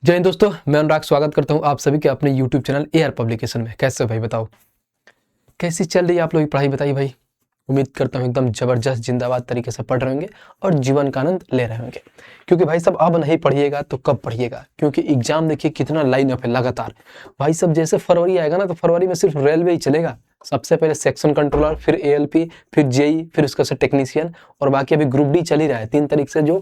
जय हिंद दोस्तों, मैं अनुराग स्वागत करता हूं आप सभी के अपने YouTube चैनल एआर पब्लिकेशन में। कैसे हो भाई, बताओ कैसी चल रही है आप लोगों की पढ़ाई? बताइए भाई। उम्मीद करता हूं एकदम जबरदस्त जिंदाबाद तरीके से पढ़ रहे होंगे और जीवन का आनंद ले रहे होंगे। क्योंकि भाई साहब अब नहीं पढ़िएगा तो कब पढ़िएगा? क्योंकि एग्जाम देखिए कितना लाइन अप है लगातार। भाई साहब जैसे फरवरी आएगा ना तो फरवरी में सिर्फ रेलवे ही चलेगा। सबसे पहले सेक्शन कंट्रोलर, फिर एएलपी, फिर जेई, फिर उसका से टेक्नीशियन, और बाकी अभी ग्रुप डी चल ही रहा है। 3 तारीख से जो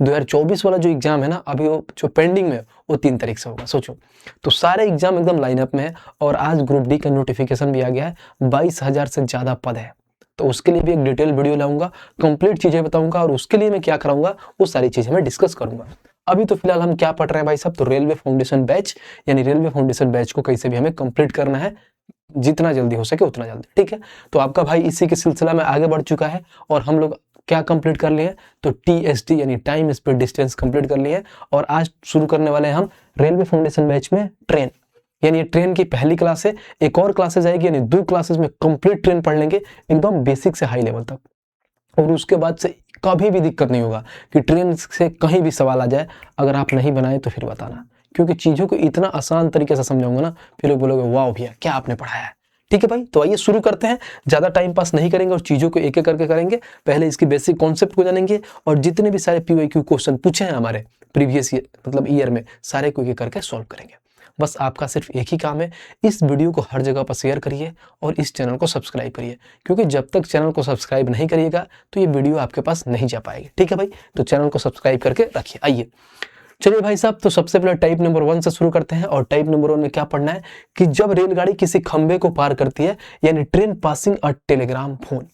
2024 वाला जो एग्जाम है ना, अभी वो जो पेंडिंग में है, वो 3 तारीख से होगा। सोचो, तो सारे एग्जाम एकदम लाइनअप में है। और आज ग्रुप डी का नोटिफिकेशन भी आ गया है। 22,000 से ज्यादा पद है, तो उसके लिए भी एक डिटेल वीडियो लाऊंगा, कंप्लीट चीजें बताऊंगा, और उसके लिए मैं क्या कराऊंगा वो सारी चीजें मैं डिस्कस करूंगा। अभी तो फिलहाल हम क्या पढ़ रहे हैं भाई साहब? तो रेलवे फाउंडेशन बैच, यानी रेलवे फाउंडेशन बैच को कैसे भी हमें कंप्लीट करना है, जितना जल्दी हो सके उतना जल्दी। ठीक है, तो आपका भाई इसी के सिलसिला में आगे बढ़ चुका है और हम लोग क्या कंप्लीट कर लिए हैं? तो टीएसडी यानी टाइम स्पीड डिस्टेंस कंप्लीट कर लिए हैं। और आज शुरू करने वाले हैं हम रेलवे फाउंडेशन बैच में ट्रेन, यानी ट्रेन की पहली क्लास है। एक और क्लासेस आएगी, यानी 2 क्लासेस में कंप्लीट ट्रेन पढ़ लेंगे एकदम बेसिक से हाई लेवल तक। और उसके बाद से कभी भी दिक्कत नहीं होगा कि ट्रेन से कहीं भी सवाल आ जाए, अगर आप नहीं बनाए तो फिर बताना, क्योंकि चीज़ों को इतना आसान तरीके से समझाऊंगा ना, फिर लोग बोलोगे वाह भैया क्या आपने पढ़ाया है। ठीक है भाई, तो आइए शुरू करते हैं। ज़्यादा टाइम पास नहीं करेंगे और चीज़ों को एक एक करके करेंगे। पहले इसकी बेसिक कॉन्सेप्ट को जानेंगे और जितने भी सारे पीवाईक्यू क्वेश्चन पूछे हैं हमारे प्रीवियस मतलब ईयर में, सारे को एक एक करके सॉल्व करेंगे। बस आपका सिर्फ एक ही काम है, इस वीडियो को हर जगह पर शेयर करिए और इस चैनल को सब्सक्राइब करिए, क्योंकि जब तक चैनल को सब्सक्राइब नहीं करिएगा तो ये वीडियो आपके पास नहीं जा पाएगी। ठीक है भाई, तो चैनल को सब्सक्राइब करके रखिए। आइए चलिए भाई साहब, तो सबसे पहले टाइप नंबर 1 से शुरू करते हैं। और टाइप नंबर 1 में क्या पढ़ना है कि जब रेलगाड़ी किसी खंबे को पार करती है, यानी ट्रेन पासिंग अ टेलीग्राम फोन,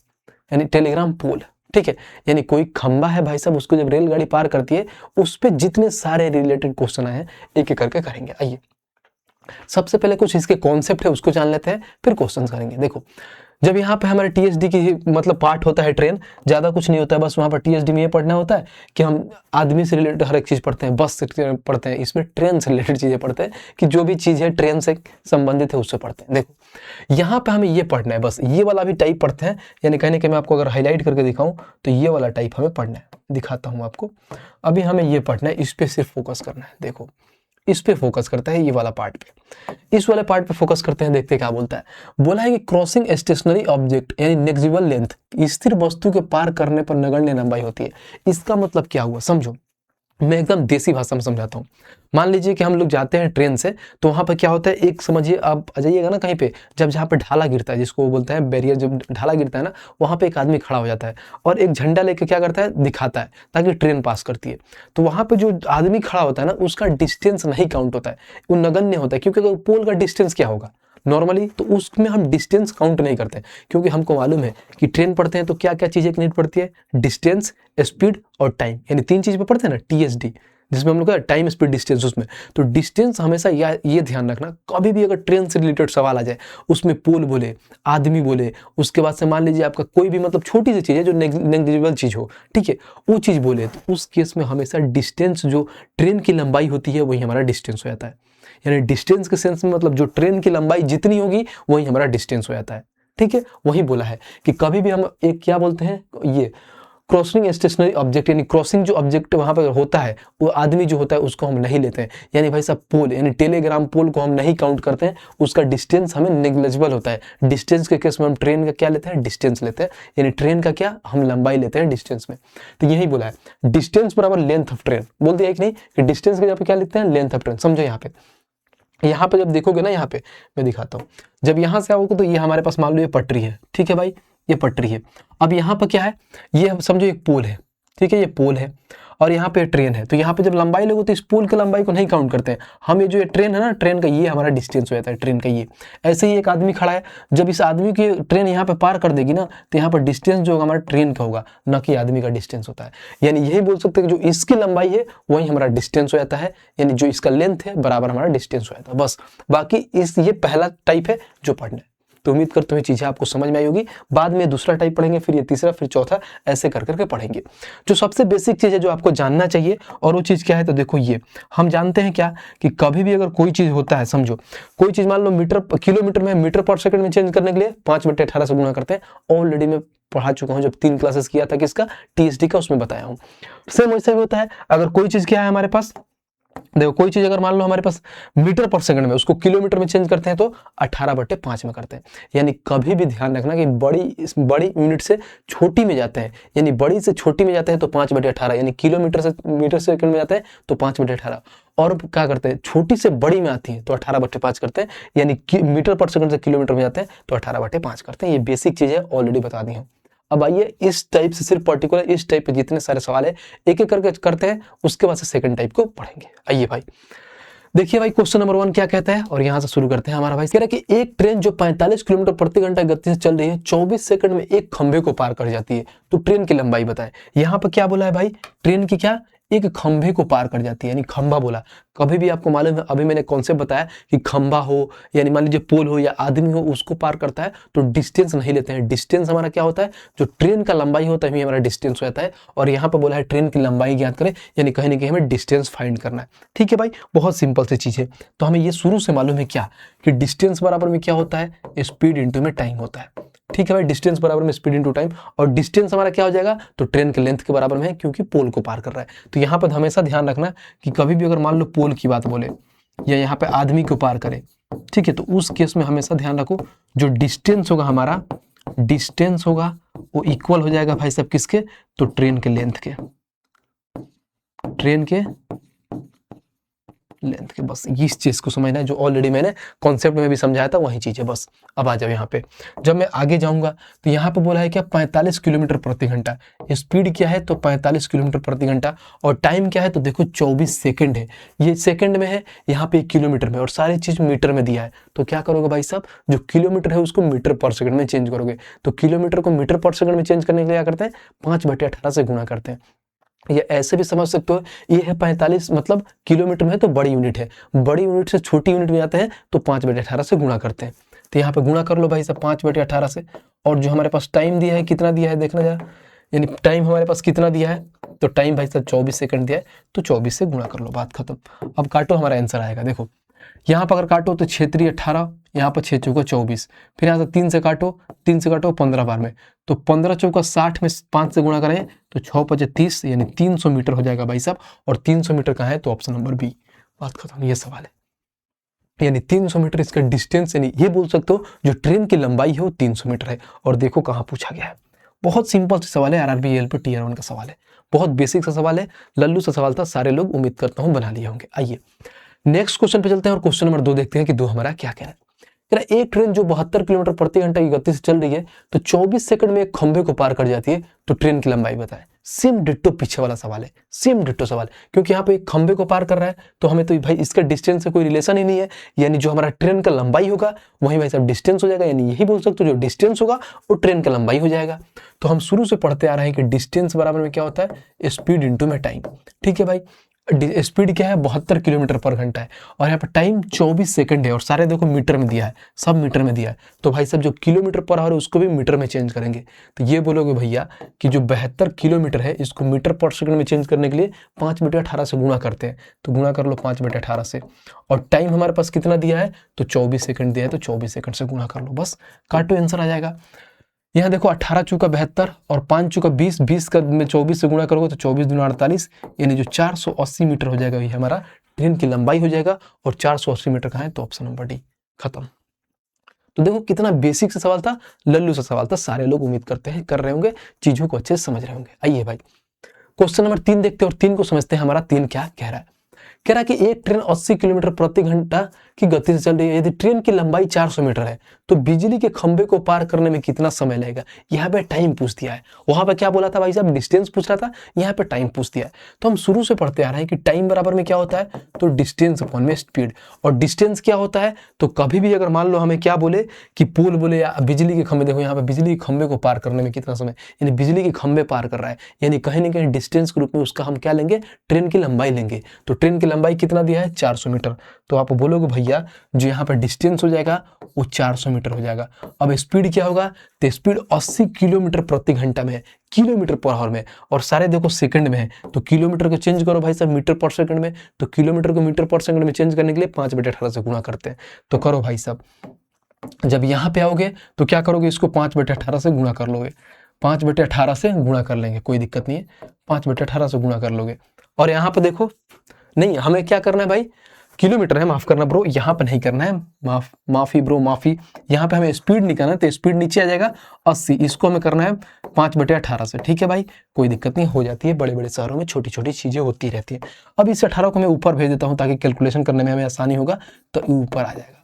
यानी टेलीग्राम पोल। ठीक है, यानी कोई खंबा है भाई साहब, उसको जब रेलगाड़ी पार करती है, उस पर जितने सारे रिलेटेड क्वेश्चन आए हैं एक एक करके करेंगे। आइए सबसे पहले कुछ इसके कॉन्सेप्ट है उसको जान लेते हैं, फिर क्वेश्चंस करेंगे। देखो, जब यहाँ पे हमारे टीएसडी की मतलब पार्ट होता है ट्रेन, ज़्यादा कुछ नहीं होता है, बस वहाँ पर टीएसडी में ये पढ़ना होता है कि हम आदमी से रिलेटेड हर एक चीज़ पढ़ते हैं, बस से पढ़ते हैं, इसमें ट्रेन से रिलेटेड चीज़ें पढ़ते हैं कि जो भी चीज़ है ट्रेन से संबंधित है उससे पढ़ते हैं। देखो यहाँ पे हमें ये पढ़ना है, बस ये वाला भी टाइप पढ़ते हैं, यानी कहने के मैं आपको अगर हाईलाइट करके दिखाऊँ तो ये वाला टाइप हमें पढ़ना है। दिखाता हूँ आपको, अभी हमें ये पढ़ना है, इस पर सिर्फ फोकस करना है। देखो इस पे फोकस करता है, ये वाला पार्ट पे, इस वाले पार्ट पे फोकस करते हैं। देखते हैं क्या बोलता है। बोला है कि क्रॉसिंग स्टेशनरी ऑब्जेक्ट यानी नेग्जिबल लेंथ, स्थिर वस्तु के पार करने पर नगण्य लंबाई होती है। इसका मतलब क्या हुआ समझो, मैं एकदम देसी भाषा में समझाता हूँ। मान लीजिए कि हम लोग जाते हैं ट्रेन से, तो वहाँ पर क्या होता है, एक समझिए आप आ जाइएगा ना कहीं पे, जब जहाँ पे ढाला गिरता है, जिसको वो बोलते हैं बैरियर, जब ढाला गिरता है ना, वहाँ पे एक आदमी खड़ा हो जाता है और एक झंडा लेके क्या करता है, दिखाता है ताकि ट्रेन पास करती है। तो वहाँ पे जो आदमी खड़ा होता है ना, उसका डिस्टेंस नहीं काउंट होता है, वो नगण्य होता है। क्योंकि अगर पोल का डिस्टेंस क्या होगा नॉर्मली, तो उसमें हम डिस्टेंस काउंट नहीं करते, क्योंकि हमको मालूम है कि ट्रेन पढ़ते हैं तो क्या क्या चीज़ें कनेक्ट पड़ती है, डिस्टेंस, स्पीड और टाइम, यानी 3 चीज़ पे पढ़ते हैं ना टीएसडी, जिसमें हम लोग का टाइम स्पीड डिस्टेंस। उसमें तो डिस्टेंस हमेशा ये ध्यान रखना, कभी भी अगर ट्रेन से रिलेटेड सवाल आ जाए, उसमें पोल बोले, आदमी बोले, उसके बाद से मान लीजिए आपका कोई भी मतलब छोटी सी चीज़ है जो नेग्लिजिबल चीज़ हो, ठीक है, वो चीज़ बोले, तो उस केस में हमेशा डिस्टेंस, जो ट्रेन की लंबाई होती है वही हमारा डिस्टेंस हो जाता है। यानी डिस्टेंस के सेंस में मतलब जो ट्रेन की लंबाई जितनी होगी वही हमारा डिस्टेंस हो जाता है। ठीक है, वही बोला है कि कभी भी हम एक क्या बोलते हैं, ये क्रॉसिंग स्टेशनरी ऑब्जेक्ट, यानी क्रॉसिंग जो ऑब्जेक्ट वहां पर होता है, वो आदमी जो होता है उसको हम नहीं लेते हैं। यानी भाई साहब पोल, यानी टेलीग्राम पोल को हम नहीं काउंट करते हैं, उसका डिस्टेंस हमें नेग्लिजिबल होता है। डिस्टेंस के केस में हम ट्रेन का क्या लेते हैं, डिस्टेंस लेते हैं, यानी ट्रेन का क्या हम लंबाई लेते हैं डिस्टेंस में। तो यही बोला है, डिस्टेंस बराबर लेंथ ऑफ ट्रेन, बोल दिया कि नहीं, कि डिस्टेंस के जगह पे क्या लिखते हैं, लेंथ ऑफ ट्रेन। समझो यहाँ पे जब देखोगे ना, यहाँ पे मैं दिखाता हूँ, जब यहाँ से आओगे तो ये हमारे पास मान लो ये पटरी है, ठीक है भाई, ये पटरी है। अब यहाँ पर क्या है, ये समझो एक पोल है, ठीक है, ये पोल है और यहाँ पे ट्रेन है। तो यहाँ पे जब लंबाई लोगे तो इस पोल की लंबाई को नहीं काउंट करते हैं हम, ये जो ये ट्रेन है ना, ट्रेन का ये हमारा डिस्टेंस हो जाता है, ट्रेन का ये। ऐसे ही एक आदमी खड़ा है, जब इस आदमी की ट्रेन यहाँ पे पार कर देगी ना, तो यहाँ पर डिस्टेंस जो होगा हमारा ट्रेन का होगा, न कि आदमी का डिस्टेंस होता है। यानी यही बोल सकते हैं कि जो इसकी लंबाई है वही हमारा डिस्टेंस हो जाता है, यानी जो इसका लेंथ है बराबर हमारा डिस्टेंस हो जाता है। बस, बाकी ये पहला टाइप है जो पढ़ना है। तो उम्मीद करते हुए चीजें आपको समझ में आई होगी। बाद में दूसरा टाइप पढ़ेंगे, फिर ये तीसरा, फिर चौथा, ऐसे कर करके पढ़ेंगे। जो सबसे बेसिक चीज है जो आपको जानना चाहिए, और वो चीज क्या है, तो देखो ये हम जानते हैं क्या, कि कभी भी अगर कोई चीज होता है, समझो कोई चीज मान लो मीटर किलोमीटर में मीटर पर सेकंड में चेंज करने के लिए 5/18 से गुणा करते हैं। ऑलरेडी मैं पढ़ा चुका हूं, जब 3 क्लासेस किया था किसका, टीएसडी का, उसमें बताया हूं। सेम वैसा भी होता है, अगर कोई चीज क्या है हमारे पास, देखो कोई चीज अगर मान लो हमारे पास मीटर पर सेकंड में, उसको किलोमीटर में चेंज करते हैं तो 18/5 में करते हैं। यानी कभी भी ध्यान रखना कि बड़ी यूनिट से छोटी में जाते हैं, यानी बड़ी से छोटी में जाते हैं तो 5/18, यानी किलोमीटर से मीटर सेकंड में जाते हैं तो 5/18, और क्या करते हैं छोटी से बड़ी में आती है तो 18/5 करते हैं, यानी मीटर पर सेकंड से किलोमीटर में जाते हैं तो 18/5 करते हैं। ये बेसिक चीज है, ऑलरेडी बता दी हूँ। अब आइए इस टाइप से, सिर्फ पर्टिकुलर इस टाइप पे जितने सारे सवाल है एक एक करके करते हैं, उसके बाद से सेकंड टाइप को पढ़ेंगे। आइए भाई देखिए भाई, क्वेश्चन नंबर 1 क्या कहता है, और यहां से शुरू करते हैं। हमारा भाई कह रहा है कि एक ट्रेन जो 45 किलोमीटर प्रति घंटा गति से चल रही है 24 सेकंड में एक खंभे को पार कर जाती है, तो ट्रेन की लंबाई बताए। यहां पर क्या बोला है भाई, ट्रेन की क्या, एक खंभे को पार कर जाती है, यानी खंभा बोला। कभी भी आपको मालूम है, अभी मैंने कॉन्सेप्ट बताया कि खंभा हो, यानी मान लीजिए पोल हो या आदमी हो, उसको पार करता है तो डिस्टेंस नहीं लेते हैं। डिस्टेंस हमारा क्या होता है, जो ट्रेन का लंबाई होता है हमारा डिस्टेंस हो जाता है। और यहाँ पर बोला है ट्रेन की लंबाई ज्ञात करें, यानी कहीं ना कहीं हमें डिस्टेंस फाइंड करना है। ठीक है भाई, बहुत सिंपल सी चीज है। तो हमें ये शुरू से मालूम है क्या, कि डिस्टेंस बराबर में क्या होता है, स्पीड इंटू में टाइम होता है। ठीक है भाई, डिस्टेंस बराबर में स्पीड इंटू टाइम, और डिस्टेंस हमारा क्या हो जाएगा, तो ट्रेन के लेंथ के बराबर में है, क्योंकि पोल को पार कर रहा है। तो यहाँ पर हमेशा ध्यान रखना कि कभी भी अगर मान लो पोल की बात बोले या यहाँ पे आदमी को पार करे, ठीक है, तो उस केस में हमेशा ध्यान रखो जो डिस्टेंस होगा हमारा, डिस्टेंस होगा वो इक्वल हो जाएगा भाई साहब किसके, तो ट्रेन के लेंथ के, ट्रेन के लेंथ के। बस इस चीज को समझना है, जो ऑलरेडी मैंने कॉन्सेप्ट में भी समझाया था, वही चीज है बस। अब आ जाओ यहाँ पे, जब मैं आगे जाऊंगा तो यहाँ पे बोला है क्या, 45 किलोमीटर प्रति घंटा। स्पीड क्या है, तो 45 किलोमीटर प्रति घंटा, और टाइम क्या है, तो देखो 24 सेकंड है। ये सेकंड में है, यहाँ पे किलोमीटर में, और सारी चीज मीटर में दिया है। तो क्या करोगे भाई साहब, जो किलोमीटर है उसको मीटर पर सेकंड में चेंज करोगे। तो किलोमीटर को मीटर पर सेकंड में चेंज करने के लिए क्या करते हैं, 5/18 से गुणा करते हैं। ये ऐसे भी समझ सकते हो, ये है 45, मतलब किलोमीटर में है तो बड़ी यूनिट है, बड़ी यूनिट से छोटी यूनिट में जाते हैं तो 5/18 से गुणा करते हैं। तो यहाँ पे गुणा कर लो भाई साहब 5/18 से, और जो हमारे पास टाइम दिया है, कितना दिया है देखना जरा, यानी टाइम हमारे पास कितना दिया है, तो टाइम भाई साहब 24 सेकंड दिया है, तो 24 से गुणा कर लो, बात खत्म। अब काटो, हमारा आंसर आएगा। देखो यहाँ पर अगर काटो तो 6 3 18, यहाँ पर 6 चौका 24, फिर यहाँ से 3 से काटो, 3 से काटो 15 बार में, तो 15 चौका 60 में 5 से गुणा करें तो 6 5 30, यानी 300 मीटर हो जाएगा भाई साहब। और 300 मीटर कहाँ है, तो ऑप्शन नंबर बी, बात खत्म। ये सवाल है, यानी 300 मीटर इसका डिस्टेंस, यानी ये बोल सकते हो जो ट्रेन की लंबाई है वो 300 मीटर है। और देखो कहाँ पूछा गया है, बहुत सिंपल सा सवाल है, आरआरबी एल पे टीआर 1 का सवाल है, बहुत बेसिक सा सवाल है, लल्लू सा सवाल था, सारे लोग उम्मीद करता हूँ बना लिए होंगे। आइए नेक्स्ट क्वेश्चन पे चलते हैं, और क्वेश्चन नंबर 2 देखते हैं कि 2 हमारा क्या कह रहा है। एक ट्रेन जो 72 किलोमीटर प्रति घंटा की गति से चल रही है तो 24 सेकंड में एक खंभे को पार कर जाती है, तो ट्रेन की लंबाई बताएं। सेम डिट्टो पीछे वाला सवाल है, सेम डिट्टो सवाल, क्योंकि यहाँ पे एक खंभे को पार कर रहा है तो हमें तो भाई इसका डिस्टेंस से कोई रिलेशन ही नहीं है, यानी जो हमारा ट्रेन का लंबाई होगा वही भाई साहब डिस्टेंस हो जाएगा, यानी यही बोल सकते हो जो डिस्टेंस होगा वो ट्रेन का लंबाई हो जाएगा। तो हम शुरू से पढ़ते आ रहे हैं कि डिस्टेंस बराबर में क्या होता है, स्पीड इंटू में टाइम। ठीक है भाई, स्पीड क्या है, 72 किलोमीटर पर घंटा है, और यहाँ पर टाइम 24 सेकंड है, और सारे देखो मीटर में दिया है, सब मीटर में दिया है। तो भाई साहब जो किलोमीटर पर आवर है उसको भी मीटर में चेंज करेंगे। तो ये बोलोगे भैया कि जो 72 किलोमीटर है इसको मीटर पर सेकंड में चेंज करने के लिए 5/18 से गुणा करते हैं। तो गुणा कर लो 5/18 से, और टाइम हमारे पास कितना दिया है, तो 24 सेकंड दिया है, तो 24 सेकंड से गुणा कर लो, बस काटो, आंसर आ जाएगा। यहाँ देखो 18 चौका 72 और 5 चौका 20, 20 का में 24 से गुणा करोगे तो 24 दूना 48, यानी जो 480 मीटर हो जाएगा ये हमारा ट्रेन की लंबाई हो जाएगा। और 480 मीटर कहाँ है, तो ऑप्शन नंबर डी, खत्म। तो देखो कितना बेसिक सा सवाल था, लल्लू सा सवाल था, सारे लोग उम्मीद करते हैं कर रहे होंगे, चीजों को अच्छे से समझ रहे होंगे। आइए भाई क्वेश्चन नंबर 3 देखते हैं, और 3 को समझते हैं हमारा 3 क्या कह रहा है। कह रहा है कि एक ट्रेन 80 किलोमीटर प्रति घंटा की गति से चल रही है, यदि ट्रेन की लंबाई 400 मीटर है तो बिजली के खंभे को पार करने में कितना समय लगेगा। यहाँ पे टाइम पूछ दिया है, वहां पे क्या बोला था भाई साहब, डिस्टेंस पूछ रहा था, यहाँ पे टाइम पूछ दिया है। तो हम शुरू से पढ़ते आ रहे हैं कि टाइम बराबर में क्या होता है, तो डिस्टेंस अपॉन में स्पीड। और डिस्टेंस क्या होता है, तो कभी भी अगर मान लो हमें क्या बोले कि पोल बोले या बिजली के खंभे, देखो यहाँ पे बिजली के खंभे को पार करने में कितना समय, यानी बिजली के खंभे पार कर रहा है, यानी कहीं ना कहीं डिस्टेंस के रूप में उसका हम क्या लेंगे, ट्रेन की लंबाई लेंगे। तो ट्रेन की लंबाई कितना दिया है, 400 मीटर। तो आप बोलोगे भैया जो यहाँ पर डिस्टेंस हो जाएगा वो 400 मीटर हो जाएगा। अब स्पीड क्या होगा, तो स्पीड 80 किलोमीटर प्रति घंटा में है, किलोमीटर पर आवर में, और सारे देखो सेकंड में है। तो किलोमीटर को चेंज करो भाई साहब मीटर पर सेकंड में, तो किलोमीटर को मीटर पर सेकंड में चेंज करने के लिए 5/18 से गुणा करते हैं। तो करो भाई साहब, जब यहाँ पे आओगे तो क्या करोगे, इसको 5/18 से गुणा कर लोगे, 5/18 से गुणा कर लेंगे, कोई दिक्कत नहीं है, 5/18 से गुणा कर लोगे। और यहाँ पे देखो नहीं, हमें क्या करना है भाई, किलोमीटर है, माफ करना ब्रो, यहाँ पे नहीं करना है, माफी ब्रो माफी, यहाँ पे हमें स्पीड निकालना है, तो स्पीड नीचे आ जाएगा 80, इसको हमें करना है 5/18 से। ठीक है भाई, कोई दिक्कत नहीं, हो जाती है, बड़े बड़े शहरों में छोटी छोटी चीजें होती रहती है। अब इस 18 को मैं ऊपर भेज देता हूँ ताकि कैलकुलेशन करने में हमें आसानी होगा, तो ऊपर आ जाएगा।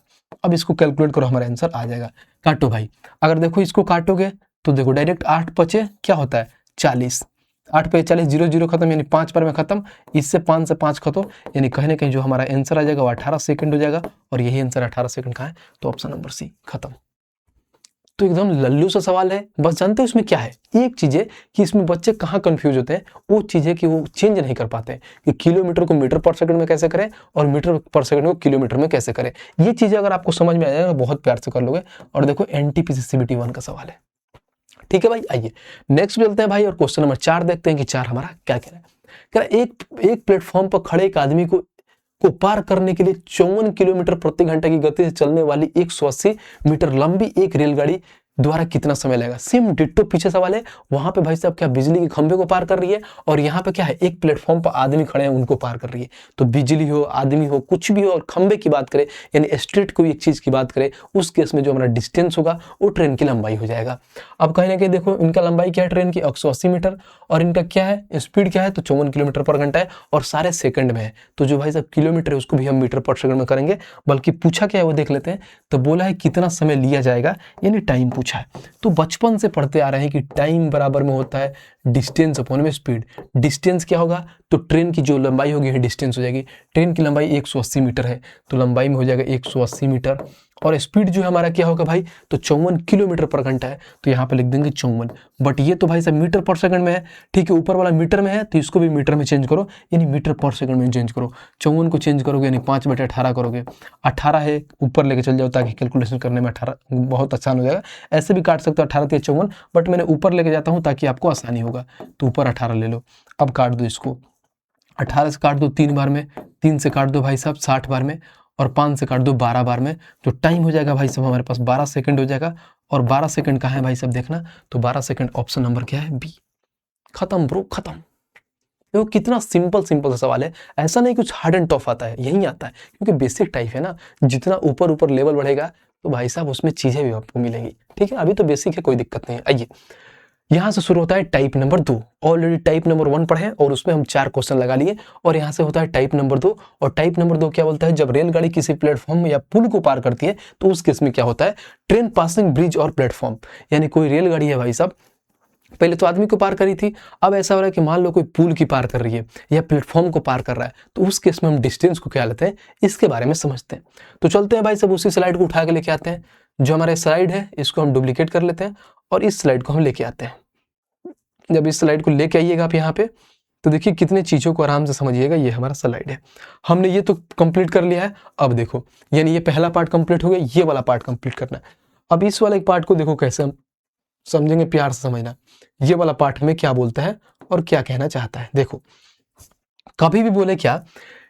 अब इसको कैलकुलेट करो, हमारा आंसर आ जाएगा। काटो भाई, अगर देखो इसको काटोगे तो देखो डायरेक्ट 8 पचे क्या होता है 40, 8 पे 40, 0 0 खत्म, यानी 5 पर में खत्म, इससे 5 से 5 खत्म, यानी कहीं ना कहीं जो हमारा आंसर आ जाएगा वो 18 सेकंड हो जाएगा, और यही आंसर 18 सेकंड का है, तो ऑप्शन नंबर सी खत्म। तो एकदम लल्लू सा सवाल है, बस जानते हो इसमें क्या है, एक चीज है कि इसमें बच्चे कहाँ कंफ्यूज होते हैं, वो चीज है कि वो चेंज नहीं कर पाते हैं कि किलोमीटर को मीटर पर सेकंड में कैसे करें और मीटर पर सेकंड को किलोमीटर में कैसे करें। ये चीजें अगर आपको समझ में आ जाएगा बहुत प्यार से कर लोगे। और देखो एनटीपीसी सीबीटी 1 का सवाल है। ठीक है भाई, आइए नेक्स्ट चलते हैं भाई, और क्वेश्चन नंबर 4 देखते हैं कि 4 हमारा क्या कह रहा है। कह रहा है एक प्लेटफॉर्म पर खड़े एक आदमी को पार करने के लिए 54 किलोमीटर प्रति घंटे की गति से चलने वाली 180 मीटर लंबी एक रेलगाड़ी द्वारा कितना समय लगेगा। सेम डिट्टो पीछे सवाल है, वहां पे भाई साहब क्या बिजली के खंभे को पार कर रही है, और यहाँ पे क्या है एक प्लेटफॉर्म पर आदमी खड़े हैं उनको पार कर रही है। तो बिजली हो, आदमी हो, कुछ भी हो, और खंभे की बात करें यानी स्ट्रेट कोई एक चीज की बात करें, उस केस में जो हमारा डिस्टेंस होगा वो ट्रेन की लंबाई हो जाएगा। अब कहीं ना कहीं देखो इनका लंबाई क्या है ट्रेन की 180 मीटर, और इनका क्या है स्पीड क्या है तो 54 किलोमीटर पर घंटा है, और सारे सेकंड में है। तो जो भाई साहब किलोमीटर है उसको भी हम मीटर पर सेकंड में करेंगे, बल्कि पूछा क्या है वो देख लेते हैं। तो बोला है कितना समय लिया जाएगा, यानी टाइम पूछा है। तो बचपन से पढ़ते आ रहे हैं कि टाइम बराबर में होता है डिस्टेंस अपॉन में स्पीड। डिस्टेंस क्या होगा तो ट्रेन की जो लंबाई होगी डिस्टेंस हो जाएगी। ट्रेन की लंबाई 180 मीटर है, तो लंबाई में हो जाएगा 180 मीटर, और स्पीड जो है हमारा क्या होगा भाई तो 54 किलोमीटर पर घंटा है, तो यहाँ पे लिख देंगे 54। बट ये तो भाई साहब मीटर पर सेकंड में है, ठीक है, ऊपर वाला मीटर में है तो इसको भी मीटर में चेंज करो, यानी मीटर पर सेकंड में चेंज करो। 54 को चेंज करोगे यानी 5/18 करोगे, 18 है ऊपर लेके चल जाओ ताकि कैलकुलेशन करने में 18 बहुत आसान हो जाएगा। ऐसे भी काट सकते हो 18 या 54, बट मैंने ऊपर लेके जाता हूँ ताकि आपको आसानी होगा, तो ऊपर 18 ले लो। अब काट दो इसको, 18 से काट दो 3 बार में, 3 से काट दो भाई साहब 60 बार में, और 5 से काट दो 12 बार में। जो टाइम हो जाएगा भाई साहब हमारे पास 12 सेकंड हो जाएगा, और 12 सेकंड कहाँ है भाई साहब देखना, तो 12 सेकंड ऑप्शन नंबर क्या है बी। खत्म ब्रो खत्म। देखो कितना सिंपल सा सवाल है, ऐसा नहीं कुछ हार्ड एंड टफ आता है, यही आता है क्योंकि बेसिक टाइप है ना, जितना ऊपर ऊपर लेवल बढ़ेगा तो भाई साहब उसमें चीजें भी आपको मिलेंगी। ठीक है, अभी तो बेसिक है, कोई दिक्कत नहीं है। आइए यहाँ से शुरू होता है type number 2। Already type number 1 पढ़े और उसमें हम 4 क्वेश्चन लगा लिए, और यहाँ से होता है टाइप नंबर 2। और टाइप नंबर 2 क्या बोलता है, जब रेलगाड़ी किसी प्लेटफॉर्म या पुल को पार करती है तो उस केस में क्या होता है, ट्रेन पासिंग ब्रिज और प्लेटफॉर्म, यानी कोई रेलगाड़ी है भाई साहब, पहले तो आदमी को पार करी थी, अब ऐसा हो रहा है कि मान लो कोई पुल की पार कर रही है या प्लेटफॉर्म को पार कर रहा है, तो उस केस में हम डिस्टेंस को क्या लेते हैं इसके बारे में समझते हैं। तो चलते हैं भाई सब उसी स्लाइड को उठा के लेके आते हैं, जो हमारे स्लाइड है इसको हम डुप्लीकेट कर लेते हैं, और इस स्लाइड को हम लेके आते हैं। जब इस स्लाइड को लेके आइएगा आप यहाँ पे, तो देखिए कितने चीजों को आराम से समझिएगा। ये हमारा स्लाइड है, हमने ये तो कंप्लीट कर लिया है। अब देखो यानी ये पहला पार्ट कंप्लीट हो गया, ये वाला पार्ट कंप्लीट करना है। अब इस वाले पार्ट को देखो कैसे हम समझेंगे, प्यार से समझना ये वाला पार्ट में क्या बोलता है और क्या कहना चाहता है। देखो कभी भी बोले क्या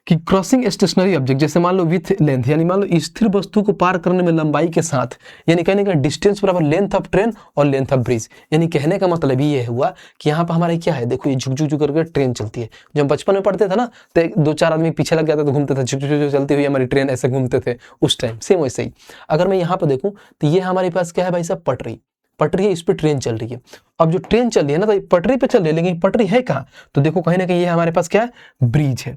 कि क्रॉसिंग स्टेशनरी ऑब्जेक्ट, जैसे मान लो विथ लेंथ, यानी मान लो स्थिर वस्तु को पार करने में लंबाई के साथ, यानी कहने का डिस्टेंस बराबर लेंथ ऑफ ट्रेन और लेंथ ऑफ ब्रिज। यानी कहने का मतलब ये हुआ कि यहाँ पर हमारे क्या है, देखो ये झुक झुक झुक करके ट्रेन चलती है। जब हम बचपन में पढ़ते थे ना तो 2-4 आदमी पीछे लग जाते तो घूमते थे, झुक झुक चलती हुई हमारी ट्रेन ऐसे घूमते थे उस टाइम, सेम वैसे ही। अगर मैं यहाँ पर देखूँ तो ये हमारे पास क्या है भाई साहब, पटरी है, इस पर ट्रेन चल रही है। अब जो ट्रेन चल रही है ना तो पटरी पे चल रही है, लेकिन पटरी है कहाँ, तो देखो कहीं ना कहीं ये हमारे पास क्या है, ब्रिज है।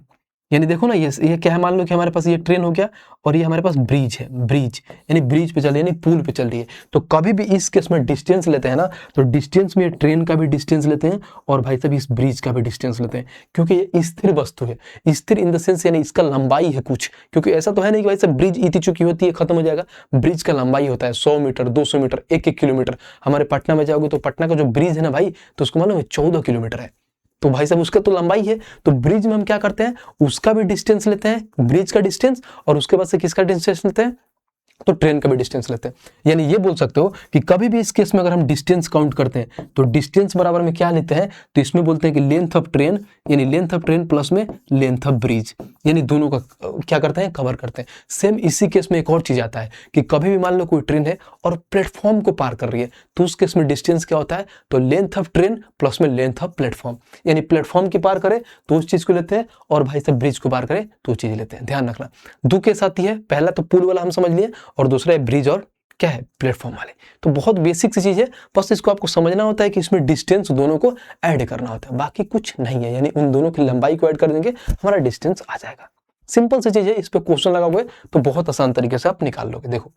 यानी देखो ना ये क्या है, मान लो कि हमारे पास ये ट्रेन हो गया और ये हमारे पास ब्रिज है, ब्रिज यानी ब्रिज पे चल रही है, यानी पुल पे चल रही है। तो कभी भी इस केस में डिस्टेंस लेते हैं ना, तो डिस्टेंस में ट्रेन का भी डिस्टेंस लेते हैं और भाई साहब इस ब्रिज का भी डिस्टेंस लेते हैं, क्योंकि ये स्थिर वस्तु है। स्थिर इन द सेंस यानी इसका लंबाई है कुछ, क्योंकि ऐसा तो है नहीं कि भाई साहब ब्रिज इतनी चुकी होती है खत्म हो जाएगा। ब्रिज का लंबाई होता है 100 मीटर, 200 मीटर, 1-1 किलोमीटर। हमारे पटना में जाओगे तो पटना का जो ब्रिज है ना भाई, तो उसको मालूम है 14 किलोमीटर है। तो भाई साहब उसका तो लंबाई है, तो ब्रिज में हम क्या करते हैं उसका भी डिस्टेंस लेते हैं, ब्रिज का डिस्टेंस, और उसके बाद से किसका डिस्टेंस लेते हैं, तो ट्रेन का भी डिस्टेंस लेते हैं। यानी ये बोल सकते हो कि कभी भी इस केस में अगर हम डिस्टेंस काउंट करते हैं तो डिस्टेंस बराबर में क्या लेते हैं, तो इसमें बोलते हैं कि लेंथ ऑफ ट्रेन, यानी लेंथ ऑफ ट्रेन प्लस में लेंथ ऑफ ब्रिज, यानी दोनों का क्या करते हैं, कवर करते हैं। सेम इसी केस में एक और चीज आता है कि कभी भी मान लो कोई ट्रेन है और प्लेटफॉर्म को पार कर रही है, तो उस केस में डिस्टेंस क्या होता है, तो लेंथ ऑफ ट्रेन प्लस में लेंथ ऑफ प्लेटफॉर्म, यानी प्लेटफॉर्म की पार करे तो उस चीज को लेते हैं, और भाई साहब ब्रिज को पार करे तो चीज लेते हैं। ध्यान रखना, दो केस आती है, पहला तो पुल वाला हम समझ लिए, और दूसरा है ब्रिज और क्या है, प्लेटफॉर्म वाले। तो बहुत बेसिक सी चीज है, बस इसको आपको समझना होता है कि इसमें डिस्टेंस दोनों को ऐड करना होता है, बाकी कुछ नहीं है। यानी उन दोनों की लंबाई को ऐड कर देंगे, हमारा डिस्टेंस आ जाएगा। सिंपल सी चीज है, इस पे क्वेश्चन लगाओगे तो बहुत आसान तरीके से आप निकाल लोगे। देखो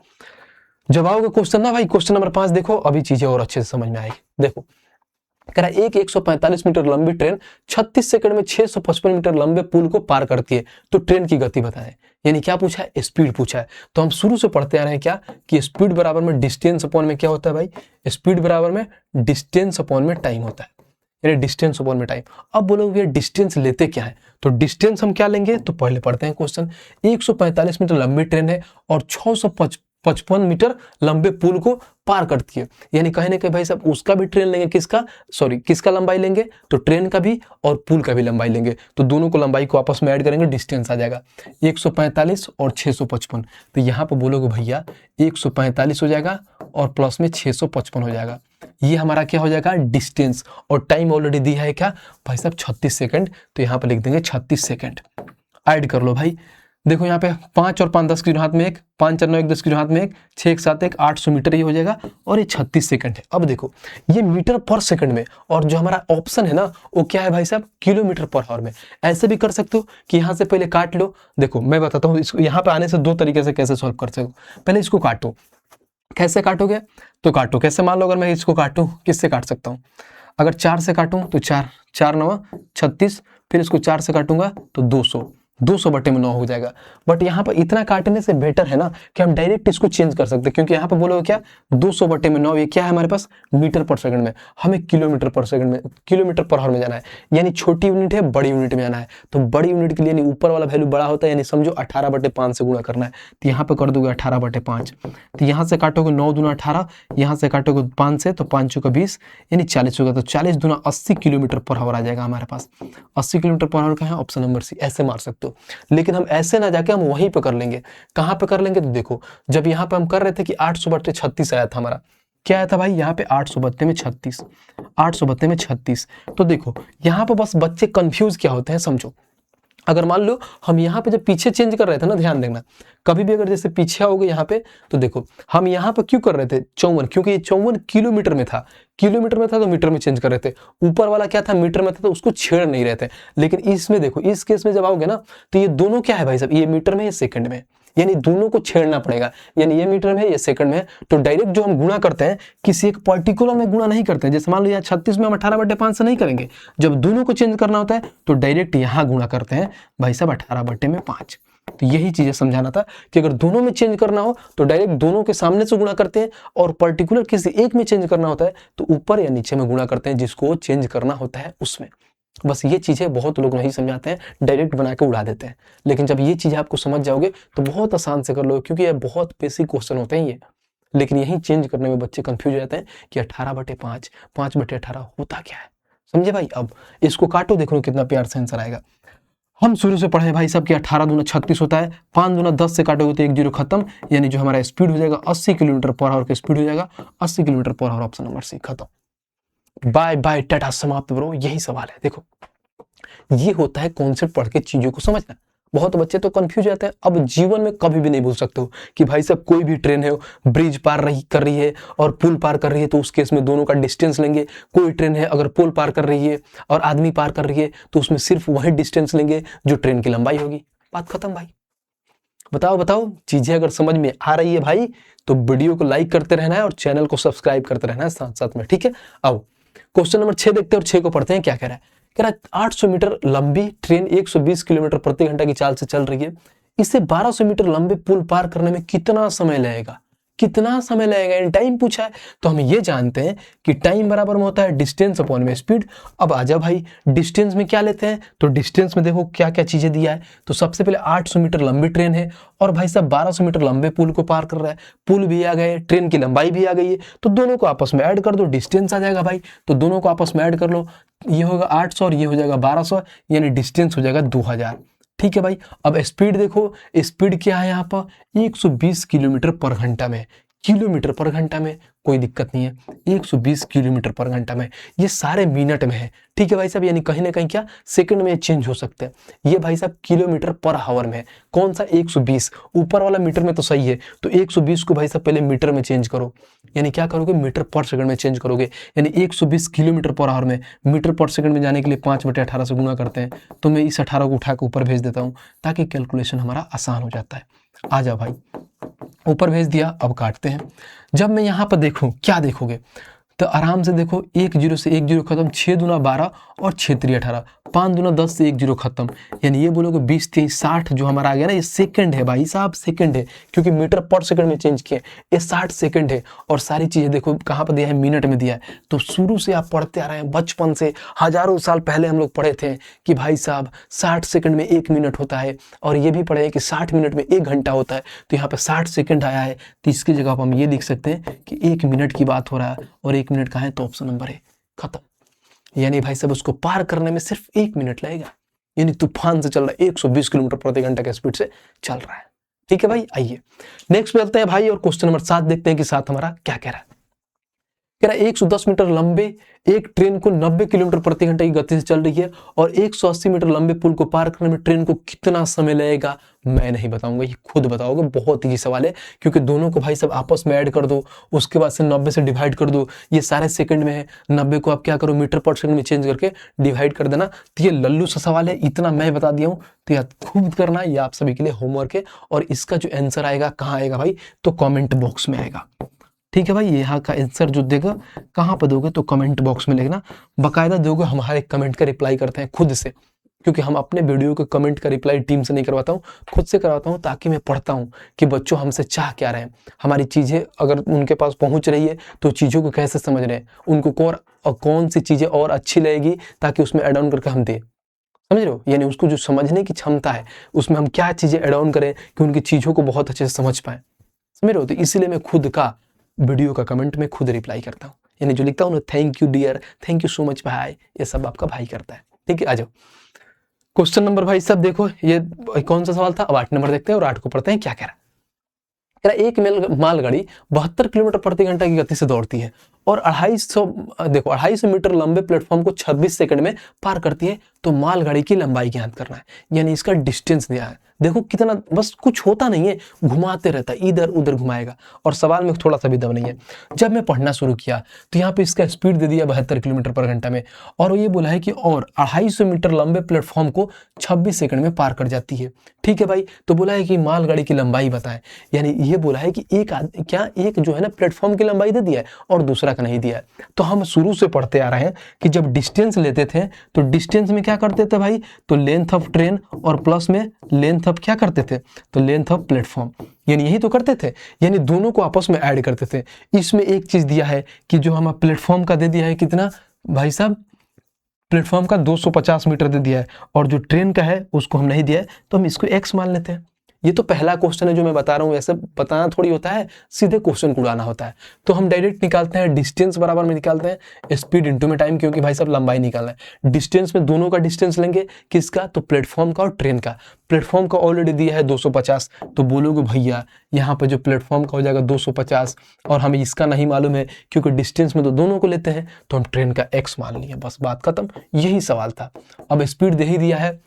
जब आओगे क्वेश्चन ना भाई, क्वेश्चन नंबर 5 देखो, अभी चीजें और अच्छे से समझ में आएगी। देखो कह रहा है एक 145 मीटर लंबी ट्रेन 36 सेकंड में 655 मीटर लंबे पुल को पार करती है, तो ट्रेन की गति बताएं। यानी क्या पूछा है, स्पीड पूछा है। तो हम शुरू से पढ़ते आ रहे हैं क्या, कि स्पीड बराबर में डिस्टेंस अपॉन में क्या होता है भाई, स्पीड बराबर में डिस्टेंस अपॉन में टाइम होता है, यानी डिस्टेंस अपॉन में टाइम। अब बोलोगे डिस्टेंस लेते क्या है, तो डिस्टेंस हम क्या लेंगे, तो पहले पढ़ते हैं क्वेश्चन। 145 मीटर लंबी ट्रेन है और 655 मीटर लंबे पुल को पार करती है, यानी कहीं ना कहीं भाई साहब उसका भी ट्रेन लेंगे, किसका लंबाई लेंगे, तो ट्रेन का भी और पुल का भी लंबाई लेंगे, तो दोनों को लंबाई को आपस में ऐड करेंगे, डिस्टेंस आ जाएगा 145 और 655। तो यहाँ पर बोलोगे भैया 145 हो जाएगा और प्लस में 655 हो जाएगा, ये हमारा क्या हो जाएगा, डिस्टेंस। और टाइम ऑलरेडी दिया है क्या भाई साहब, 36 सेकंड, तो यहाँ पर लिख देंगे 36 सेकंड। ऐड कर लो भाई, देखो यहाँ पे 5 और 5 10 की हाथ में एक, 5 और 9 1 10 की हाथ में एक, 6 एक 7 एक, 800 मीटर ही हो जाएगा, और ये 36 सेकंड है। अब देखो ये मीटर पर सेकंड में, और जो हमारा ऑप्शन है ना वो क्या है भाई साहब, किलोमीटर पर आवर में। ऐसे भी कर सकते हो कि यहाँ से पहले काट लो। देखो मैं बताता हूँ, इसको यहाँ पे आने से दो तरीके से कैसे सॉल्व कर सकते हो। पहले इसको काटो, कैसे काटोगे, तो काटो कैसे, मान लो अगर मैं इसको काटूं, किससे काट सकता हूँ, अगर 4 से काटूं तो 4 4 9 36, फिर इसको 4 से काटूंगा तो 200 बटे में 9 हो जाएगा। बट यहाँ पर इतना काटने से बेटर है ना कि हम डायरेक्ट इसको चेंज कर सकते हैं, क्योंकि यहाँ पर बोलोगे क्या 200 बटे में 9, ये क्या है हमारे पास, मीटर पर सेकंड में, हमें किलोमीटर पर सेकंड में, किलोमीटर पर आवर में जाना है, यानी छोटी यूनिट है बड़ी यूनिट में जाना है। तो बड़ी यूनिट के लिए यानी ऊपर वाला वैल्यू बड़ा होता है, यानी समझो 18/5 से गुणा करना है, तो यहाँ पे कर दोगे 18/5, तो यहाँ से काटोगे 9 दूना 18, यहाँ से काटोगे 5 से तो 5 चौका 20, यानी 40 होगा, तो 40 दूना 80 किलोमीटर पर आवर आ जाएगा हमारे पास। 80 किलोमीटर पर आवर का है ऑप्शन नंबर सी, ऐसे मार सकते हो। लेकिन हम ऐसे ना जाके हम वहीं पे कर लेंगे, कहां पे कर लेंगे, तो देखो जब यहाँ पे हम कर रहे थे कि 800/36 आया था हमारा, क्या आया था भाई यहाँ पे 800/36, 800/36। तो देखो यहाँ पे बस बच्चे कंफ्यूज क्या होते हैं समझो, अगर मान लो हम यहाँ पे जब पीछे चेंज कर रहे थे ना, ध्यान देना कभी भी अगर जैसे पीछे आओगे यहाँ पे, तो देखो हम यहाँ पे क्यों कर रहे थे 54, क्योंकि ये 54 किलोमीटर में था, तो मीटर में चेंज कर रहे थे। ऊपर वाला क्या था, मीटर में था, तो उसको छेड़ नहीं रहे थे। लेकिन इसमें देखो इस केस में जब आओगे ना, तो ये दोनों क्या है भाई साहब, ये मीटर में, ये सेकंड में, यानी दोनों को छेड़ना पड़ेगा, यानी ये मीटर में है, ये सेकंड में है। तो डायरेक्ट जो हम गुणा करते हैं किसी एक पर्टिकुलर में गुणा नहीं करते हैं, जैसे मान लो यहाँ 36 में हम 18/5 से नहीं करेंगे, जब दोनों को चेंज करना होता है तो डायरेक्ट यहाँ गुणा करते हैं भाई साहब 18/5। तो यही चीजें समझाना था कि अगर दोनों में चेंज करना हो तो डायरेक्ट दोनों के सामने से गुणा करते हैं, और पर्टिकुलर किसी एक में चेंज करना होता है तो ऊपर या नीचे में गुणा करते हैं, जिसको चेंज करना होता है उसमें। बस ये चीजें बहुत लोग नहीं समझाते हैं, डायरेक्ट बना के उड़ा देते हैं। लेकिन जब ये चीजें आपको समझ जाओगे तो बहुत आसान से कर लो, क्योंकि ये बहुत बेसिक क्वेश्चन होते हैं ये। लेकिन यही चेंज करने में बच्चे कंफ्यूज हो जाते हैं कि 18/5, 5/18 होता क्या है, समझे भाई। अब इसको काटो, देखो कितना प्यार से आंसर आएगा। हम शुरू से पढ़े भाई साहब कि 18 दूना 36 होता है, 5 दूना 10 से काटोगे तो 1 0 खत्म, यानी जो हमारा स्पीड हो जाएगा 80 किलोमीटर पर आवर की स्पीड हो जाएगा, 80 kilometre per hour, option number C खत्म। बाय बाय टाटा समाप्त ब्रो, यही सवाल है। देखो ये होता है कॉन्सेप्ट पढ़ के चीजों को समझना। बहुत बच्चे तो कंफ्यूज रहते हैं। अब जीवन में कभी भी नहीं भूल सकते हो कि भाई साहब कोई भी ट्रेन है ब्रिज कर रही है और पुल पार कर रही है, तो उस केस में दोनों का डिस्टेंस लेंगे। कोई ट्रेन है अगर पुल पार कर रही है और आदमी पार कर रही है, तो उसमें सिर्फ वही डिस्टेंस लेंगे जो ट्रेन की लंबाई होगी। बात खत्म भाई। बताओ चीजें अगर समझ में आ रही है भाई तो वीडियो को लाइक करते रहना है और चैनल को सब्सक्राइब करते रहना है साथ साथ में, ठीक है। अब क्वेश्चन नंबर 6 देखते हैं और 6 को पढ़ते हैं। क्या कह रहा है, कह रहा है 800 मीटर लंबी ट्रेन 120 किलोमीटर प्रति घंटा की चाल से चल रही है, इसे 1200 मीटर लंबे पुल पार करने में कितना समय लगेगा। कितना समय लगेगा, इन टाइम पूछा है। तो हम ये जानते हैं कि टाइम बराबर में होता है डिस्टेंस अपॉन में स्पीड। अब आजा भाई डिस्टेंस में क्या लेते हैं, तो डिस्टेंस में देखो क्या क्या चीजें दिया है। तो सबसे पहले 800 मीटर लंबी ट्रेन है और भाई साहब 1200 मीटर लंबे पुल को पार कर रहा है। पुल भी आ गए, ट्रेन की लंबाई भी आ गई है, तो दोनों को आपस में ऐड कर दो, डिस्टेंस आ जाएगा भाई। तो दोनों को आपस में ऐड कर लो, ये होगा 800 और ये हो जाएगा 1200, यानी डिस्टेंस हो जाएगा 2000। ठीक है भाई। अब स्पीड देखो, स्पीड क्या है यहाँ पर 120 किलोमीटर पर घंटा में, किलोमीटर पर घंटा में कोई दिक्कत नहीं है, 120 किलोमीटर पर घंटा में। ये सारे मिनट में है। ठीक है भाई साहब, यानी कहीं ना कहीं क्या सेकंड में चेंज हो सकते हैं। ये भाई साहब किलोमीटर पर आवर में है। कौन सा 120, ऊपर वाला मीटर में तो सही है, तो 120 को भाई साहब पहले मीटर में चेंज करो, यानी क्या करोगे मीटर पर सेकंड में चेंज करोगे, यानी 120 किलोमीटर पर आवर में मीटर पर सेकंड में जाने के लिए 5/18 से गुणा करते हैं। तो मैं इस 18 को उठा के ऊपर भेज देता हूँ ताकि कैलकुलेशन हमारा आसान हो जाता है। आ जाओ भाई, ऊपर भेज दिया। अब काटते हैं। जब मैं यहाँ पर देखूँ, क्या देखोगे, तो आराम से देखो, 1 0 से 1 0 खत्म, 6 दूना 12 और 6 3 18, 5 दूना 10 से 1 0 खत्म, यानी ये बोलोगे 20 3 60 जो हमारा आ गया ना, ये सेकंड है भाई साहब, सेकंड है, क्योंकि मीटर पर सेकंड में चेंज किए, ये 60 सेकंड है। और सारी चीजें देखो कहाँ पर दिया है, मिनट में दिया है। तो शुरू से आप पढ़ते आ रहे हैं, बचपन से हजारों साल पहले हम लोग पढ़े थे कि भाई साहब 60 सेकंड में 1 मिनट होता है, और ये भी पढ़े हैं कि 60 मिनट में 1 घंटा होता है। तो यहाँ पे 60 सेकंड आया है, तो इसकी जगह पर हम ये लिख सकते हैं कि 1 मिनट की बात हो रहा है, और 1 मिनट कहाँ है, तो ऑप्शन नंबर है, खत्म। यानी भाई साहब उसको पार करने में सिर्फ 1 मिनट लगेगा, यानी तूफान से चल रहा है, 120 किलोमीटर प्रति घंटा के स्पीड से चल रहा है। ठीक है भाई, आइए नेक्स्ट पे चलते हैं भाई, और क्वेश्चन नंबर 7 देखते हैं कि 7 हमारा क्या कह रहा है। कह रहा है 110 मीटर लंबे एक ट्रेन को 90 किलोमीटर प्रति घंटे की गति से चल रही है, और 180 मीटर लंबे पुल को पार करने में ट्रेन को कितना समय लगेगा। मैं नहीं बताऊंगा, ये खुद बताओगे। बहुत ईजी सवाल है, क्योंकि दोनों को भाई सब आपस में ऐड कर दो, उसके बाद से 90 से डिवाइड कर दो। ये सारे सेकंड में है, 90 को आप क्या करो मीटर पर सेकंड में चेंज करके डिवाइड कर देना। तो ये लल्लू सा सवाल है, इतना मैं बता दिया हूँ, तो यार खुद करना, ये आप सभी के लिए होमवर्क है। और इसका जो आंसर आएगा कहाँ आएगा भाई, तो कॉमेंट बॉक्स में आएगा। ठीक है भाई, यहाँ का आंसर जो देगा कहाँ पर दोगे, तो कमेंट बॉक्स में लिखना, बकायदा दोगे। हमारे कमेंट का रिप्लाई करते हैं खुद से, क्योंकि हम अपने वीडियो के कमेंट का रिप्लाई टीम से नहीं करवाता हूँ, खुद से करवाता हूँ, ताकि मैं पढ़ता हूँ कि बच्चों हमसे चाह क्या रहे हैं, हमारी चीज़ें अगर उनके पास पहुँच रही है तो चीज़ों को कैसे समझ रहे हैं, उनको कौन सी चीज़ें और अच्छी लगेगी, ताकि उसमें एड ऑन करके हम दें। समझ रहे हो, यानी उसको जो समझने की क्षमता है, उसमें हम क्या चीज़ें एड ऑन करें कि उनकी चीज़ों को बहुत अच्छे से समझ पाए। समझ रहे हो, तो इसीलिए मैं खुद का वीडियो का कमेंट में खुद रिप्लाई करता हूँ, यानी जो लिखता हूँ ना, thank you dear, thank you so much भाई, ये सब आपका भाई करता है। ठीक है, आ जाओ क्वेश्चन नंबर भाई सब देखो, ये कौन सा सवाल था। अब 8 नंबर देखते हैं, और 8 को पढ़ते हैं क्या कह रहा है। कह रहा है एक मालगाड़ी 72 किलोमीटर प्रति घंटा की गति से दौड़ती है, और 250 मीटर लंबे प्लेटफॉर्म को 26 सेकंड में पार करती है। तो मालगाड़ी की लंबाई ज्ञात करना है, यानी इसका डिस्टेंस दिया है। देखो कितना, बस कुछ होता नहीं है, घुमाते रहता है, इधर उधर घुमाएगा, और सवाल में थोड़ा सा भी दम नहीं है। जब मैं पढ़ना शुरू किया तो यहाँ पे इसका स्पीड दे दिया 72 किलोमीटर पर घंटा में, और ये बोला है कि और 250 मीटर लंबे प्लेटफॉर्म को 26 सेकंड में पार कर जाती है। ठीक है भाई, तो बोला है कि मालगाड़ी की लंबाई बताएं, यानी ये बोला है कि एक जो है ना प्लेटफॉर्म की लंबाई दे दिया है और दूसरा का नहीं दिया है। तो हम शुरू से पढ़ते आ रहे हैं कि जब डिस्टेंस लेते थे तो डिस्टेंस में क्या करते थे भाई, तो लेंथ ऑफ ट्रेन और प्लस में लेंथ ऑफ क्या करते थे, तो लेंथ ऑफ प्लेटफॉर्म, यानी यही तो करते थे, यानी दोनों को आपस में ऐड करते थे। इसमें एक चीज दिया है कि जो हम प्लेटफॉर्म का दे दिया है कितना भाई साहब, प्लेटफॉर्म का 250 मीटर दे दिया है, और जो ट्रेन का है उसको हम नहीं दिया है, तो हम इसको x मान लेते हैं। ये तो पहला क्वेश्चन है जो मैं बता रहा हूँ, ऐसे बताना थोड़ी होता है, सीधे क्वेश्चन को उड़ाना होता है। तो हम डायरेक्ट निकालते हैं, डिस्टेंस बराबर में निकालते हैं स्पीड इंटू में टाइम, क्योंकि भाई साहब लंबाई निकालना है। डिस्टेंस में दोनों का डिस्टेंस लेंगे, किसका, तो प्लेटफॉर्म का और ट्रेन का। प्लेटफॉर्म का ऑलरेडी दिया है 250, तो बोलोगे भैया यहाँ पर जो प्लेटफॉर्म का हो जाएगा 250, और हमें इसका नहीं मालूम है क्योंकि डिस्टेंस में तो दोनों को लेते हैं, तो हम ट्रेन का x मान लिए, बस बात खत्म। यही सवाल था। अब स्पीड दे ही दिया है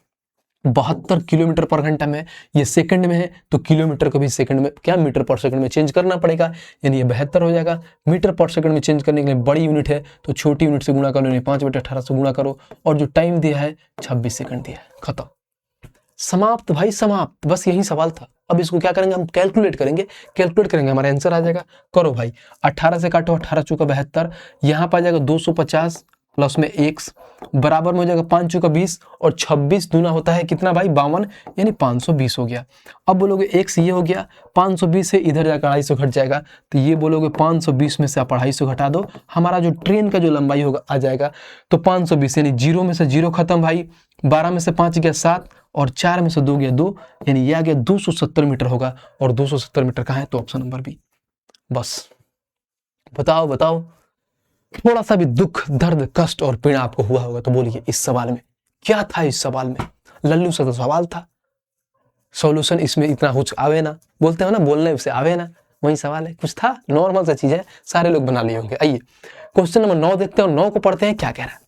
72 किलोमीटर पर घंटा में, ये सेकंड में है, तो किलोमीटर को भी सेकंड में क्या मीटर पर सेकंड में चेंज करना पड़ेगा, यानी ये 72 हो जाएगा। मीटर पर सेकंड में चेंज करने के लिए बड़ी यूनिट है, तो छोटी यूनिट से गुणा करो, यानी 5/18 से गुणा करो, और जो टाइम दिया है 26 सेकंड दिया है, खत्म, समाप्त भाई समाप्त। बस यही सवाल था। अब इसको क्या करेंगे, हम कैलकुलेट करेंगे, हमारा आंसर आ जाएगा। करो भाई, 18 से काटो, 18 चौका 72, यहाँ पर आ जाएगा 250, प्लस में x बराबर में हो जाएगा 5 चौका 20 और 26 दूना होता है कितना भाई 52, यानी 520 हो गया। अब बोलोगे x ये हो गया, 520 से इधर जाकर 250 घट जाएगा, तो ये बोलोगे 520 में से आप 250 घटा दो, हमारा जो ट्रेन का जो लंबाई होगा आ जाएगा। तो 520 यानी 0 में से 0 खत्म भाई, 12 में से 5 गया 7 और 4 में से 2 गया 2, यानी ये आ गया 270 मीटर होगा। और 270 मीटर कहाँ है? तो ऑप्शन नंबर बी। बस बताओ बताओ, थोड़ा सा भी दुख दर्द कष्ट और पीड़ा आपको हुआ होगा तो बोलिए इस सवाल में क्या था? इस सवाल में लल्लू सा तो सवाल था, सॉल्यूशन इसमें इतना कुछ आवे ना, बोलते हो ना बोलने उसे आवे ना, वही सवाल है, कुछ था नॉर्मल सा चीज है, सारे लोग बना लिए होंगे। आइए क्वेश्चन नंबर 9 देखते हैं और 9 को पढ़ते हैं। क्या कह रहा है?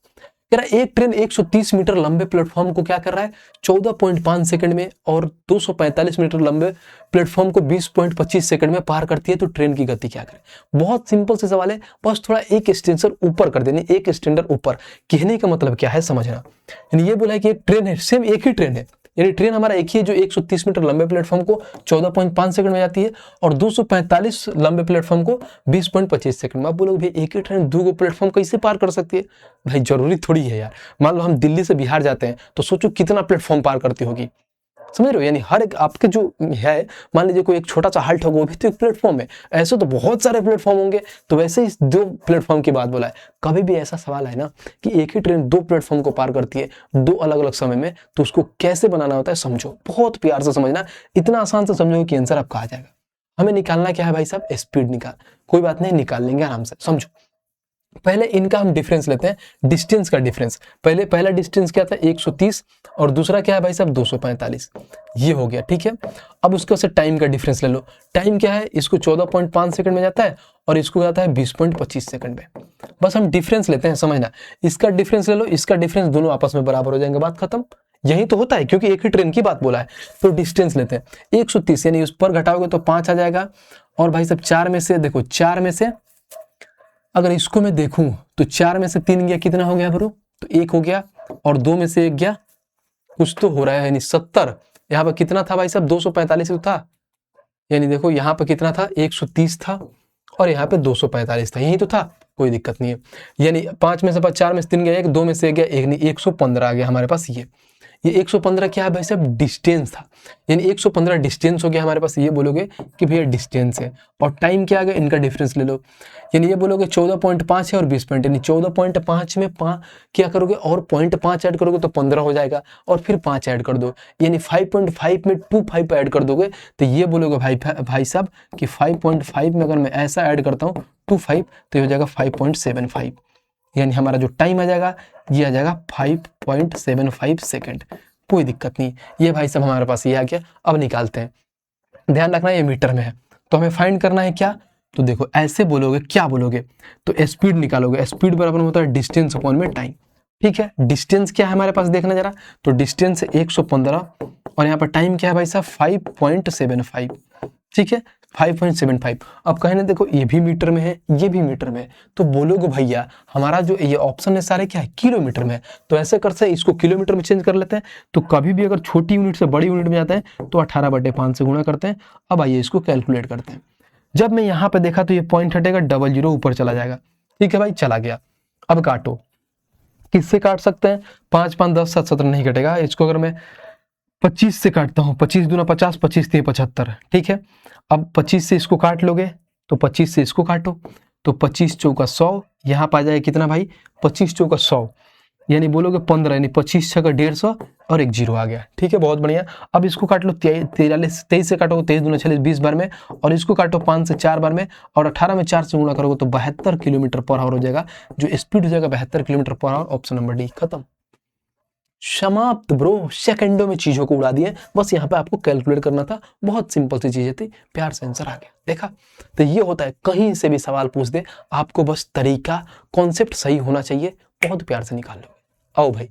कह रहा है एक ट्रेन 130 मीटर लंबे प्लेटफॉर्म को क्या कर रहा है 14.5 सेकंड में और 245 मीटर लंबे प्लेटफॉर्म को 20.25 सेकंड में पार करती है, तो ट्रेन की गति क्या करे? बहुत सिंपल से सवाल है, बस थोड़ा एक स्टेशन ऊपर कर देनी, एक स्टैंडर्ड ऊपर। कहने का मतलब क्या है समझना, यानी ये बोला है कि एक ट्रेन है, सेम एक ही ट्रेन है, यानी ट्रेन हमारा एक ही है जो 130 मीटर लंबे प्लेटफॉर्म को 14.5 सेकंड में जाती है और 245 लंबे प्लेटफॉर्म को 20.25 सेकंड में। आप बोलोगे भाई एक ही ट्रेन दो प्लेटफॉर्म कैसे पार कर सकती है? भाई जरूरी थोड़ी है यार, मान लो हम दिल्ली से बिहार जाते हैं तो सोचो कितना प्लेटफॉर्म पार करती होगी, समझ रहे हो? यानी हर एक आपके जो है, मान लीजिए कोई एक छोटा सा हल्ट होगा वो भी तो एक प्लेटफॉर्म है, ऐसे तो बहुत सारे प्लेटफॉर्म होंगे, तो वैसे ही दो प्लेटफॉर्म की बात बोला है। कभी भी ऐसा सवाल है ना कि एक ही ट्रेन दो प्लेटफॉर्म को पार करती है दो अलग अलग समय में, तो उसको कैसे बनाना होता है समझो, बहुत प्यार से समझना, इतना आसान से समझोगे कि आंसर आपका आ जाएगा। हमें निकालना क्या है भाई साहब? स्पीड निकाल, कोई बात नहीं निकाल लेंगे आराम से, समझो। पहले इनका हम डिफरेंस लेते हैं, डिस्टेंस का डिफरेंस। पहले पहला डिस्टेंस क्या था 130 और दूसरा क्या है भाई साहब 245, ये हो गया, ठीक है। अब उसके से टाइम का डिफरेंस ले लो, टाइम क्या है, इसको 14.5 सेकंड में जाता है और इसको जाता है 20.25 सेकंड में। बस हम डिफरेंस लेते हैं, समझना, इसका डिफरेंस ले लो, इसका डिफरेंस, दोनों आपस में बराबर हो जाएंगे, बात खत्म। यही तो होता है क्योंकि एक ही ट्रेन की बात बोला है। तो डिस्टेंस लेते हैं 130, यानी उस पर घटाओगे तो 5 आ जाएगा, और भाई साहब 4 में से देखो, 4 में से अगर इसको मैं देखूं तो 4 में से 3 गया, कितना हो गया ब्रो? तो 1 हो गया, और 2 में से 1 गया, कुछ तो हो रहा है, यानी 70। यहाँ पर कितना था भाई साहब 245 था, यानी देखो यहाँ पर कितना था 130 था और यहाँ पे 245 था, यही तो था, कोई दिक्कत नहीं है। यानी 5 में से 4 में से 3 गया 1, 2 में से 1 गया 1, नहीं 115 आ गया हमारे पास। ये 115 क्या है भाई साहब? डिस्टेंस था, यानी 115 डिस्टेंस हो गया हमारे पास। ये बोलोगे कि भैया डिस्टेंस है, और टाइम क्या आ गया, इनका डिफरेंस ले लो, यानी ये बोलोगे 14.5 है और 20 पॉइंट, यानी 14.5 में क्या करोगे और 0.5 ऐड करोगे तो 15 हो जाएगा, और फिर 5 ऐड कर दो, यानी 5.5 में 25 ऐड कर दोगे, तो ये बोलोगे भाई साहब कि 5.5 में अगर मैं ऐसा ऐड करता हूँ 25, तो ये हो जाएगा 5.75, यानी हमारा जो टाइम आ जाएगा ये आ जाएगा 5.75 सेकंड। कोई दिक्कत नहीं, ये भाई साहब हमारे पास ये आ गया। अब निकालते हैं, ध्यान रखना ये मीटर में है, तो हमें फाइंड करना है क्या, तो देखो ऐसे बोलोगे, क्या बोलोगे, तो स्पीड निकालोगे, स्पीड बराबर होता है डिस्टेंस अपॉन में टाइम, ठीक है। डिस्टेंस क्या है हमारे पास देखना जरा, तो डिस्टेंस 115 और यहाँ पर टाइम क्या है भाई साहब 5.75, ठीक है 5.75। अब कहने देखो ये भी मीटर में है, ये भी मीटर में है, तो बोलोगे भैया हमारा जो ये ऑप्शन है सारे क्या है किलोमीटर में है, तो ऐसे करते हैं इसको किलोमीटर में चेंज कर लेते हैं। तो कभी भी अगर छोटी यूनिट से बड़ी यूनिट में जाते हैं तो 18/5 से गुणा करते हैं। अब आइए इसको कैलकुलेट करते हैं। जब मैं यहाँ पे देखा तो ये पॉइंट हटेगा, 00 ऊपर चला जाएगा, ठीक है भाई चला गया। अब काटो, किससे काट सकते हैं, 5 5 10 7 17 नहीं कटेगा, इसको अगर मैं 25 से काटता हूँ, 25 दूना 50, 25 3 75, ठीक है। अब 25 से इसको काट लोगे तो 25 से इसको काटो, तो 25 चौका 100, यहाँ पर आ जाएगा कितना भाई 25 चौका 100, यानी बोलोगे 15, यानी 25 छक्का 150 और एक 0 आ गया, ठीक है बहुत बढ़िया। अब इसको काट लो 23 से काटोगे 23 दूना 40 20 बार में, और इसको काटो 5 से 4 बार में, और 18 में 4 से गुणा करोगे तो 72 किलोमीटर पर आवर हो जाएगा, जो स्पीड हो जाएगा 72 kilometre per hour. Option number D खत्म, समाप्त ब्रो, सेकंडों में चीजों को उड़ा दिए, बस यहाँ पे आपको कैलकुलेट करना था, बहुत सिंपल सी चीजें थी, प्यार से आंसर आ गया। देखा, तो ये होता है, कहीं से भी सवाल पूछ दे आपको बस तरीका कॉन्सेप्ट सही होना चाहिए, बहुत प्यार से निकाल लोगे। आओ भाई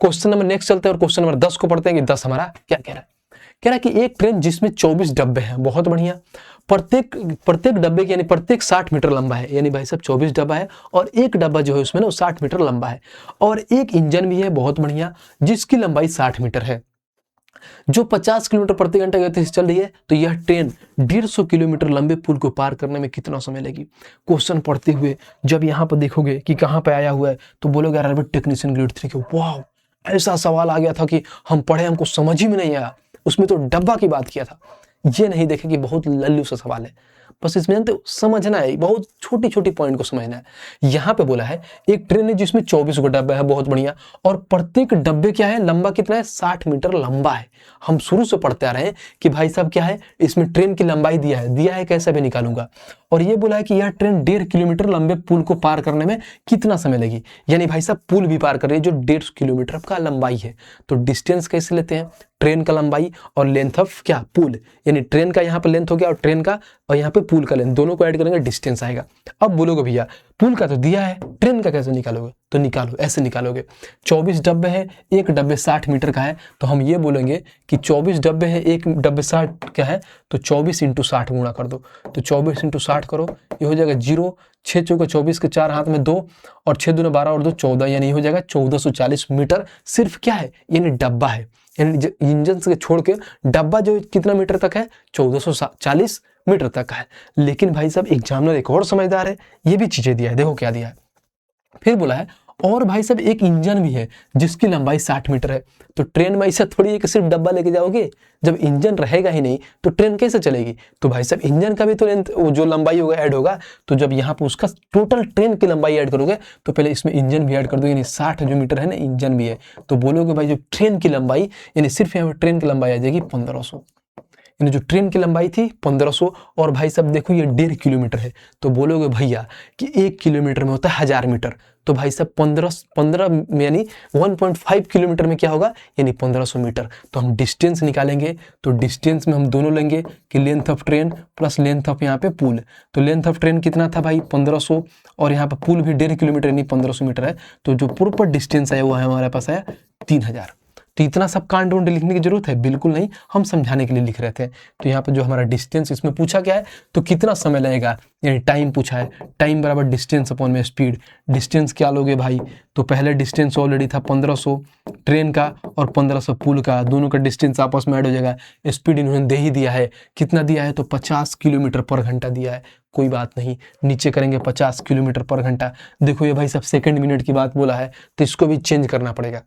क्वेश्चन नंबर नेक्स्ट चलते हैं और क्वेश्चन नंबर 10 को पढ़ते हैं कि 10 हमारा क्या कह रहा है। कह रहा है कि एक ट्रेन जिसमें 24 डब्बे हैं, बहुत बढ़िया, प्रत्येक डब्बे की यानी प्रत्येक 60 मीटर लंबा है, यानी भाई साहब 24 डब्बा है और एक डब्बा जो है उसमें ना 60 मीटर लंबा है, और एक इंजन भी है, बहुत बढ़िया, जिसकी लंबाई 60 मीटर है। जो 50 किलोमीटर प्रति घंटा की गति से चल रही है, तो यह ट्रेन 150 किलोमीटर लंबे पुल को पार करने में कितना समय लेगी। क्वेश्चन पढ़ते हुए जब यहाँ पर देखोगे कि कहाँ पे आया हुआ है, तो बोलोगे रेलवे टेक्नीशियन ग्रेड 3 के, वाह ऐसा सवाल आ गया था कि हम पढ़े, हमको समझ ही में नहीं आया, उसमें तो डब्बा की बात किया था। ये नहीं देखे कि बहुत लल्लू सा सवाल है, बस इसमें जानते समझना है, बहुत छोटी छोटी पॉइंट को समझना है। यहाँ पे बोला है एक ट्रेन है जिसमें 24 गो डब्बे है, बहुत बढ़िया, और प्रत्येक डब्बे क्या है, लंबा कितना है, 60 मीटर लंबा है। हम शुरू से पढ़ते आ रहे हैं कि भाई साहब क्या है, इसमें ट्रेन की लंबाई दिया है कैसे भी निकालूंगा। और ये बोला है कि यह ट्रेन 1.5 किलोमीटर लंबे पुल को पार करने में कितना समय लगी, यानी भाई साहब पुल भी पार कर रही है जो 1.5 किलोमीटर का लंबाई है। तो डिस्टेंस कैसे लेते हैं, ट्रेन का लंबाई और लेंथ ऑफ क्या, पुल, यानी ट्रेन का यहाँ पर लेंथ हो गया और ट्रेन का, और यहाँ पे पुल का लेंथ, दोनों को ऐड करेंगे डिस्टेंस आएगा। अब बोलोगे भैया पुल का तो दिया है, ट्रेन का कैसे निकालोगे, तो निकालो, ऐसे निकालोगे। 24 डब्बे हैं, एक डब्बे 60 मीटर का है, तो हम ये बोलेंगे कि 24 डब्बे हैं, एक डब्बे 60 का है, तो 24 × 60 गुणा कर दो। तो 24 × 60 करो, ये हो जाएगा 0, 6 चौका 24 के 4 हाथ में 2, और 6 दूना 12 और 2 14, यानी हो जाएगा 1440 मीटर। सिर्फ क्या है, यानी डब्बा है, यानी इंजन से छोड़ के डब्बा जो कितना मीटर तक है, 1440 मीटर तक का है। लेकिन भाई साहब एग्जामिनर एक और समझदार है, ये भी चीजें दिया है, देखो क्या दिया है। फिर बोला है और भाई साहब एक इंजन भी है जिसकी लंबाई 60 मीटर है। तो ट्रेन में ऐसा थोड़ी है कि सिर्फ डब्बा लेके जाओगे, जब इंजन रहेगा ही नहीं तो ट्रेन कैसे चलेगी। तो भाई साहब इंजन का भी तो लेंथ, जो लंबाई होगा ऐड होगा। तो जब यहाँ पे उसका टोटल ट्रेन की लंबाई ऐड करोगे तो पहले इसमें इंजन भी ऐड कर दो, यानी 60 जो मीटर है ना, इंजन भी है। तो बोलोगे भाई जो ट्रेन की लंबाई, यानी सिर्फ यहाँ पे ट्रेन की लंबाई आ जाएगी 1500, यानी जो ट्रेन की लंबाई थी 1500। और भाई साहब देखो ये 1.5 किलोमीटर है, तो बोलोगे भैया कि 1 किलोमीटर में होता है 1000 मीटर। तो भाई साहब 15 यानी 1.5 किलोमीटर में क्या होगा, यानी 1500 मीटर। तो हम डिस्टेंस निकालेंगे, तो डिस्टेंस में हम दोनों लेंगे कि length of train plus length of यहाँ पे पुल। तो लेंथ ऑफ ट्रेन कितना था भाई 1500, और यहाँ पे पुल भी 1.5 किलोमीटर यानी 1500 मीटर है। तो जो प्रॉपर डिस्टेंस आया वो है हमारे पास आया 3000। तो इतना सब कांड उंड लिखने की जरूरत है बिल्कुल नहीं, हम समझाने के लिए लिख रहे थे। तो यहाँ पे जो हमारा डिस्टेंस इसमें पूछा गया है, तो कितना समय लगेगा, यानी टाइम पूछा है, टाइम बराबर डिस्टेंस अपॉन में स्पीड। डिस्टेंस क्या लोगे भाई, तो पहले डिस्टेंस ऑलरेडी था 1500 ट्रेन का और 1500 पुल का, दोनों का डिस्टेंस आपस में ऐड हो जाएगा। स्पीड इन्होंने दे ही दिया है, कितना दिया है, तो 50 किलोमीटर पर घंटा दिया है। कोई बात नहीं, नीचे करेंगे 50 किलोमीटर पर घंटा। देखो ये भाई सब सेकंड मिनट की बात बोला है, तो इसको भी चेंज करना पड़ेगा,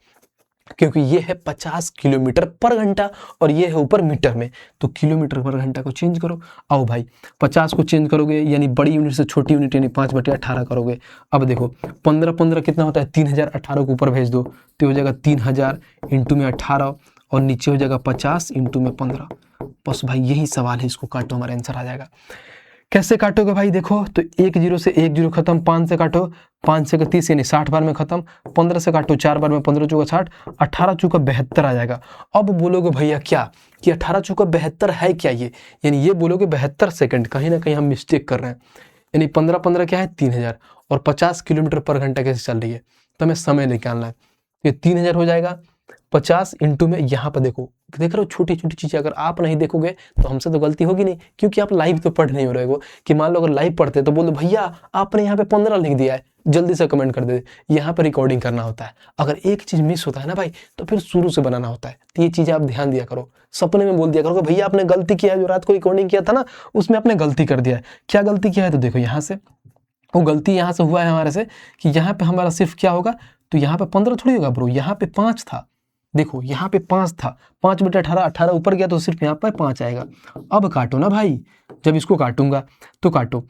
क्योंकि ये है 50 किलोमीटर पर घंटा और ये है ऊपर मीटर में। तो किलोमीटर पर घंटा को चेंज करो। आओ भाई 50 को चेंज करोगे, यानी बड़ी यूनिट से छोटी यूनिट यानी 5/18 करोगे। अब देखो 15 कितना होता है, 3000, 18 को ऊपर भेज दो तो हो जाएगा 3000 इंटू में 18, और नीचे हो जाएगा 50 इंटू में 15। बस भाई यही सवाल है, इसको काटो हमारा आंसर आ जाएगा। कैसे काटोगे भाई, देखो तो 1 0 से 1 0 खत्म, 5 से काटो, 5 से 30 यानी 60 बार में खत्म, 15 से काटो 4 बार में, 15 चौका 60, 18 चौका 72 आ जाएगा। अब बोलोगे भैया क्या कि 18 चौका 72 है क्या ये, यानी ये बोलोगे 72 सेकंड, कहीं ना कहीं हम मिस्टेक कर रहे हैं। यानी 15 क्या है 3000, और 50 किलोमीटर पर घंटा कैसे चल रही है, तो हमें समय निकालना है। ये 3000 हो जाएगा, 50 इंटू में यहाँ पर देखो, देख रहे हो छोटी छोटी चीजें अगर आप नहीं देखोगे तो हमसे तो गलती होगी नहीं, क्योंकि आप लाइव तो पढ़ नहीं हो रहे हो। कि मान लो अगर लाइव पढ़ते तो बोलो भैया आपने यहाँ पे 15 लिख दिया है, जल्दी से कमेंट कर दे। यहाँ पर रिकॉर्डिंग करना होता है, अगर एक चीज मिस होता है ना भाई तो फिर शुरू से बनाना होता है। तो ये चीजें आप ध्यान दिया करो, सपने में बोल दिया करो कि भैया आपने गलती किया है, जो रात को रिकॉर्डिंग किया था ना उसमें आपने गलती कर दिया है। क्या गलती किया है, तो देखो यहाँ से वो गलती यहाँ से हुआ है हमारे से कि यहाँ पे हमारा सिर्फ क्या होगा, तो यहाँ पे 15 थोड़ी होगा ब्रो, यहाँ पे 5 था। देखो यहाँ पे 5 था, 5/18, 18 ऊपर गया तो सिर्फ यहाँ पर 5 आएगा। अब काटो ना भाई, जब इसको काटूंगा तो काटो,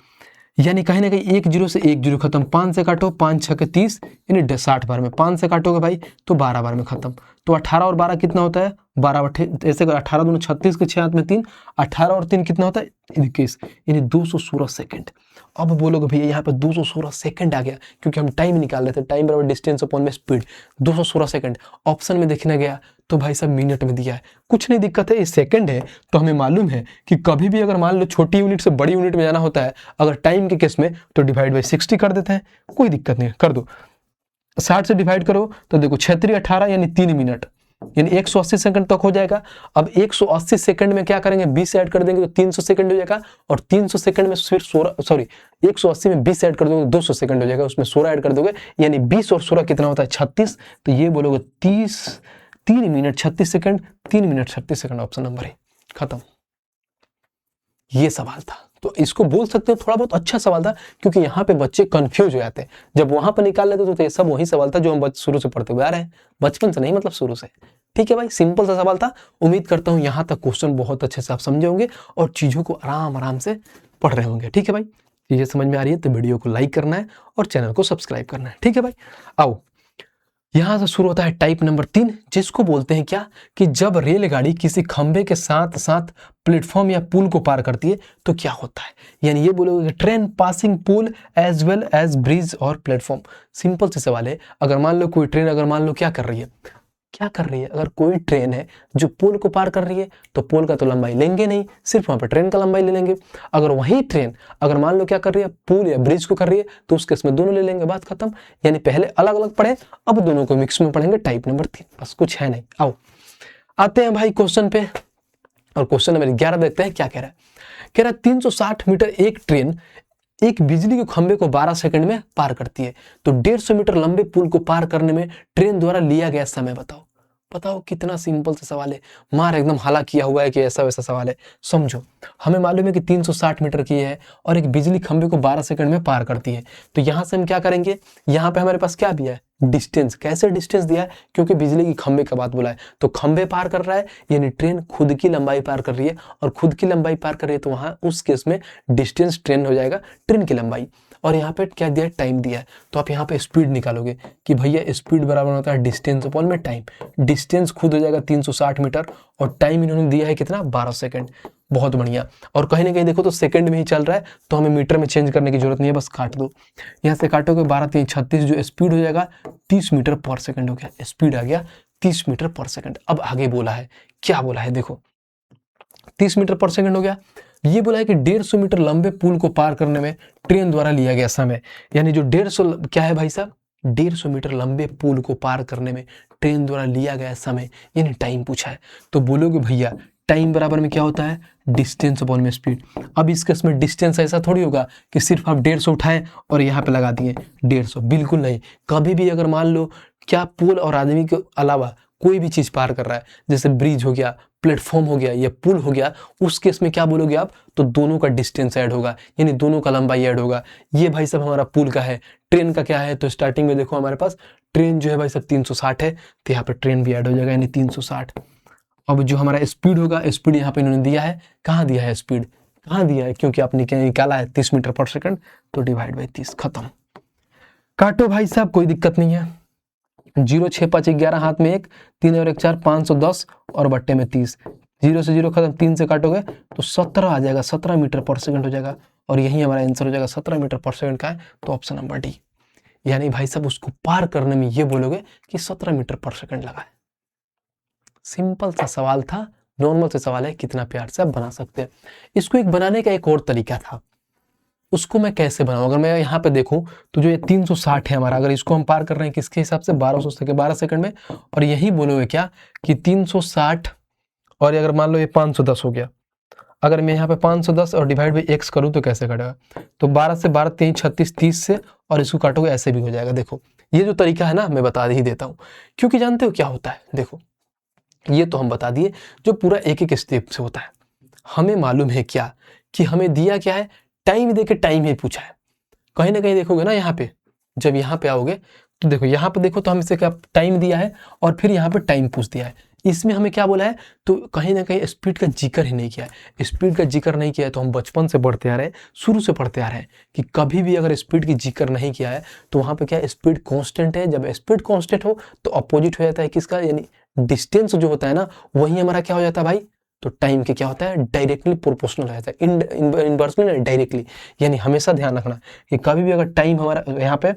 यानी कहीं ना कहीं 1 0 से 1 0 खत्म, 5 से काटो, 5 6 के 30 यानी 60 बार में, 5 से काटोगे भाई तो 12 बार में खत्म। तो 18 और 12 कितना होता है, 12 ऐसे 18 दूनी 36 के 6 हाथ में 3, 18 और 3 कितना होता है 21, यानी 216 सेकंड। अब बोलोगे भैया यहाँ पे 216 सेकंड आ गया, क्योंकि हम टाइम निकाल रहे थे, टाइम बराबर डिस्टेंस अपॉन में स्पीड, 216 सेकंड। ऑप्शन में देखने गया तो भाई साहब मिनट में दिया है, कुछ नहीं दिक्कत है, ये सेकंड है। तो हमें मालूम है कि कभी भी अगर मान लो छोटी यूनिट से बड़ी यूनिट में जाना होता है अगर टाइम के केस में, तो डिवाइड बाई 60 कर देते हैं, कोई दिक्कत नहीं, कर दो। 60 से डिवाइड करो तो देखो 6 18 यानी 3 मिनट, यानी 180 सेकंड तक हो जाएगा। अब 180 सेकंड में क्या करेंगे, 20 ऐड कर देंगे तो 300 सेकंड हो जाएगा, और 300 सेकंड में फिर 180 में 20 ऐड कर दोगे 200 सेकंड हो जाएगा, उसमें 16 ऐड कर दोगे, यानी 20 और 16 कितना होता है 36। तो ये बोलोगे 3 minute 36 second, 3 minute 36 second, option number A, खत्म। ये सवाल था, तो इसको बोल सकते हो थोड़ा बहुत अच्छा सवाल था, क्योंकि यहाँ पे बच्चे कंफ्यूज हो जाते हैं। जब वहां पर निकाल लेते तो ये सब वही सवाल था जो हम शुरू से पढ़ते हुए आ रहे हैं, बचपन से नहीं, मतलब शुरू से। ठीक है भाई, सिंपल सा सवाल था। उम्मीद करता हूँ यहाँ तक क्वेश्चन बहुत अच्छे से आप समझे होंगे और चीजों को आराम आराम से पढ़ रहे होंगे। ठीक है भाई, चीजें समझ में आ रही है तो वीडियो को लाइक करना है और चैनल को सब्सक्राइब करना है। ठीक है भाई, आओ यहां से शुरू होता है टाइप नंबर 3, जिसको बोलते हैं क्या, कि जब रेलगाड़ी किसी खंबे के साथ साथ प्लेटफॉर्म या पुल को पार करती है तो क्या होता है। यानी ये बोलोगे ट्रेन पासिंग पुल एज वेल एज ब्रिज और प्लेटफॉर्म। सिंपल से सवाल है, अगर मान लो कोई ट्रेन अगर मान लो क्या कर रही है, अगर कोई ट्रेन है जो पुल को पार कर रही है तो पुल का तो लंबाई लेंगे नहीं, सिर्फ वहां पर ट्रेन का लंबाई ले लेंगे। अगर वही ट्रेन अगर मान लो क्या कर रही है, पुल या ब्रिज को कर रही है, तो उस केस में दोनों ले लेंगे, बात खत्म। यानी पहले अलग अलग पढ़े, अब दोनों को मिक्स में पढ़ेंगे, टाइप नंबर 3, बस कुछ है नहीं। आओ आते हैं भाई क्वेश्चन पे, और क्वेश्चन नंबर 11 देखते हैं क्या कह रहा है। कह रहा है 360 मीटर एक ट्रेन एक बिजली के खंभे को 12 सेकंड में पार करती है, तो 150 मीटर लंबे पुल को पार करने में ट्रेन द्वारा लिया गया समय बताओ। बताओ कितना सिंपल सा सवाल है, मार एकदम हला किया हुआ है कि ऐसा वैसा सवाल है। समझो, हमें मालूम है कि 360 मीटर की है और एक बिजली खंभे को 12 सेकंड में पार करती है, तो यहां से हम क्या करेंगे, यहां पे हमारे पास क्या दिया है, डिस्टेंस। कैसे डिस्टेंस दिया है, क्योंकि बिजली की खंभे का बात बोला है, तो खंभे पार कर रहा है यानी ट्रेन खुद की लंबाई पार कर रही है, और खुद की लंबाई पार कर रही है तो वहां उस केस में डिस्टेंस ट्रेन हो जाएगा ट्रेन की लंबाई। और यहाँ पे क्या दिया है, टाइम दिया है, तो आप यहाँ पे स्पीड निकालोगे कि भैया स्पीड बराबर होता है डिस्टेंस अपॉन में टाइम। डिस्टेंस खुद हो जाएगा 360 मीटर और टाइम इन्होंने दिया है कितना, 12 सेकंड। बहुत बढ़िया, और कहीं ना कहीं देखो तो सेकंड में ही चल रहा है, तो हमें मीटर में चेंज करने की जरूरत नहीं है, बस काट दो। यहाँ से काटोगे 12 3 36, जो स्पीड हो जाएगा 30 मीटर पर सेकंड हो गया, स्पीड आ गया 30 मीटर पर सेकंड। अब आगे बोला है, क्या बोला है देखो, 30 मीटर पर सेकंड हो गया। ये बोला है कि 150 मीटर लंबे पुल को पार करने में ट्रेन द्वारा लिया गया समय, यानी जो 150 क्या है भाई साहब, 150 मीटर लंबे पुल को पार करने में ट्रेन द्वारा लिया गया समय, यानी टाइम पूछा है। तो बोलोगे भैया टाइम बराबर में क्या होता है, डिस्टेंस अपॉन में स्पीड। अब इस केस में डिस्टेंस ऐसा थोड़ी होगा कि सिर्फ आप 150 उठाएं और यहाँ पे लगा दिए 150, बिल्कुल नहीं। कभी भी अगर मान लो क्या पुल और आदमी के अलावा कोई भी चीज पार कर रहा है, जैसे ब्रिज हो गया, प्लेटफॉर्म हो गया या पुल हो गया, उस केस में क्या बोलोगे आप, तो दोनों का डिस्टेंस ऐड होगा, यानी दोनों का लंबाई ऐड होगा। ये भाई साहब हमारा पुल का है, ट्रेन का क्या है, तो स्टार्टिंग में देखो हमारे पास ट्रेन जो है भाई साहब 360 है, तो यहाँ पे ट्रेन भी ऐड हो जाएगा, यानी 360। अब जो हमारा स्पीड होगा, स्पीड यहाँ पे इन्होंने दिया है, कहाँ दिया है स्पीड, कहाँ दिया है, क्योंकि आपने क्या निकाला है 30 मीटर पर सेकंड, तो डिवाइड बाई 30, खत्म। काटो भाई साहब, कोई दिक्कत नहीं है। 0 6 5 11 हाथ में 1, 3 और 1 4, 510 और बट्टे में 30, 0 से 0 खत्म, 3 से काटोगे तो 17 आ जाएगा, 17 मीटर पर सेकंड हो जाएगा, और यही हमारा आंसर हो जाएगा 17 मीटर पर सेकंड का है, तो ऑप्शन नंबर डी। यानी भाई साहब उसको पार करने में ये बोलोगे कि 17 मीटर पर सेकंड लगा है। सिंपल सा सवाल था, नॉर्मल से सवाल है, कितना प्यार से आप बना सकते हैं। इसको एक बनाने का एक और तरीका था, उसको मैं कैसे बनाऊं, अगर मैं यहाँ पे देखूं तो जो ये 360 है हमारा, अगर इसको हम पार कर रहे हैं किसके हिसाब से, 1200 सेकंड में, और यही बोलोगे क्या कि 360, और अगर मान लो ये 510 हो गया, अगर मैं यहाँ पे 510 और डिवाइड बाई x करूँ तो कैसे कटेगा, तो 12 से 12 3 36, 30 से, और इसको काटोगे ऐसे भी हो जाएगा। देखो ये जो तरीका है ना, मैं बता ही देता हूँ, क्योंकि जानते हो क्या होता है, देखो ये तो हम बता दिए जो पूरा एक एक स्टेप से होता है। हमें मालूम है क्या कि हमें दिया क्या है, टाइम देके टाइम ही पूछा है। कहीं ना कहीं देखोगे ना, यहाँ पे जब यहाँ पे आओगे तो देखो, यहाँ पे देखो तो हम इसे क्या टाइम दिया है और फिर यहाँ पे टाइम पूछ दिया है। इसमें हमें क्या बोला है, तो कहीं ना कहीं स्पीड का जिक्र ही नहीं किया है। स्पीड का जिक्र नहीं किया है तो हम बचपन से पढ़ते आ रहे हैं, शुरू से पढ़ते आ रहे हैं कि कभी भी अगर स्पीड की जिक्र नहीं किया है तो वहाँ पे क्या स्पीड कांस्टेंट है। जब स्पीड कांस्टेंट हो तो अपोजिट हो जाता है किसका, यानी डिस्टेंस जो होता है ना, वही हमारा क्या हो जाता है भाई, तो टाइम के क्या होता है, डायरेक्टली प्रोपोर्शनल रहता है, इनवर्सली नहीं, डायरेक्टली। यानी हमेशा ध्यान रखना कि कभी भी अगर टाइम हमारा यहाँ पे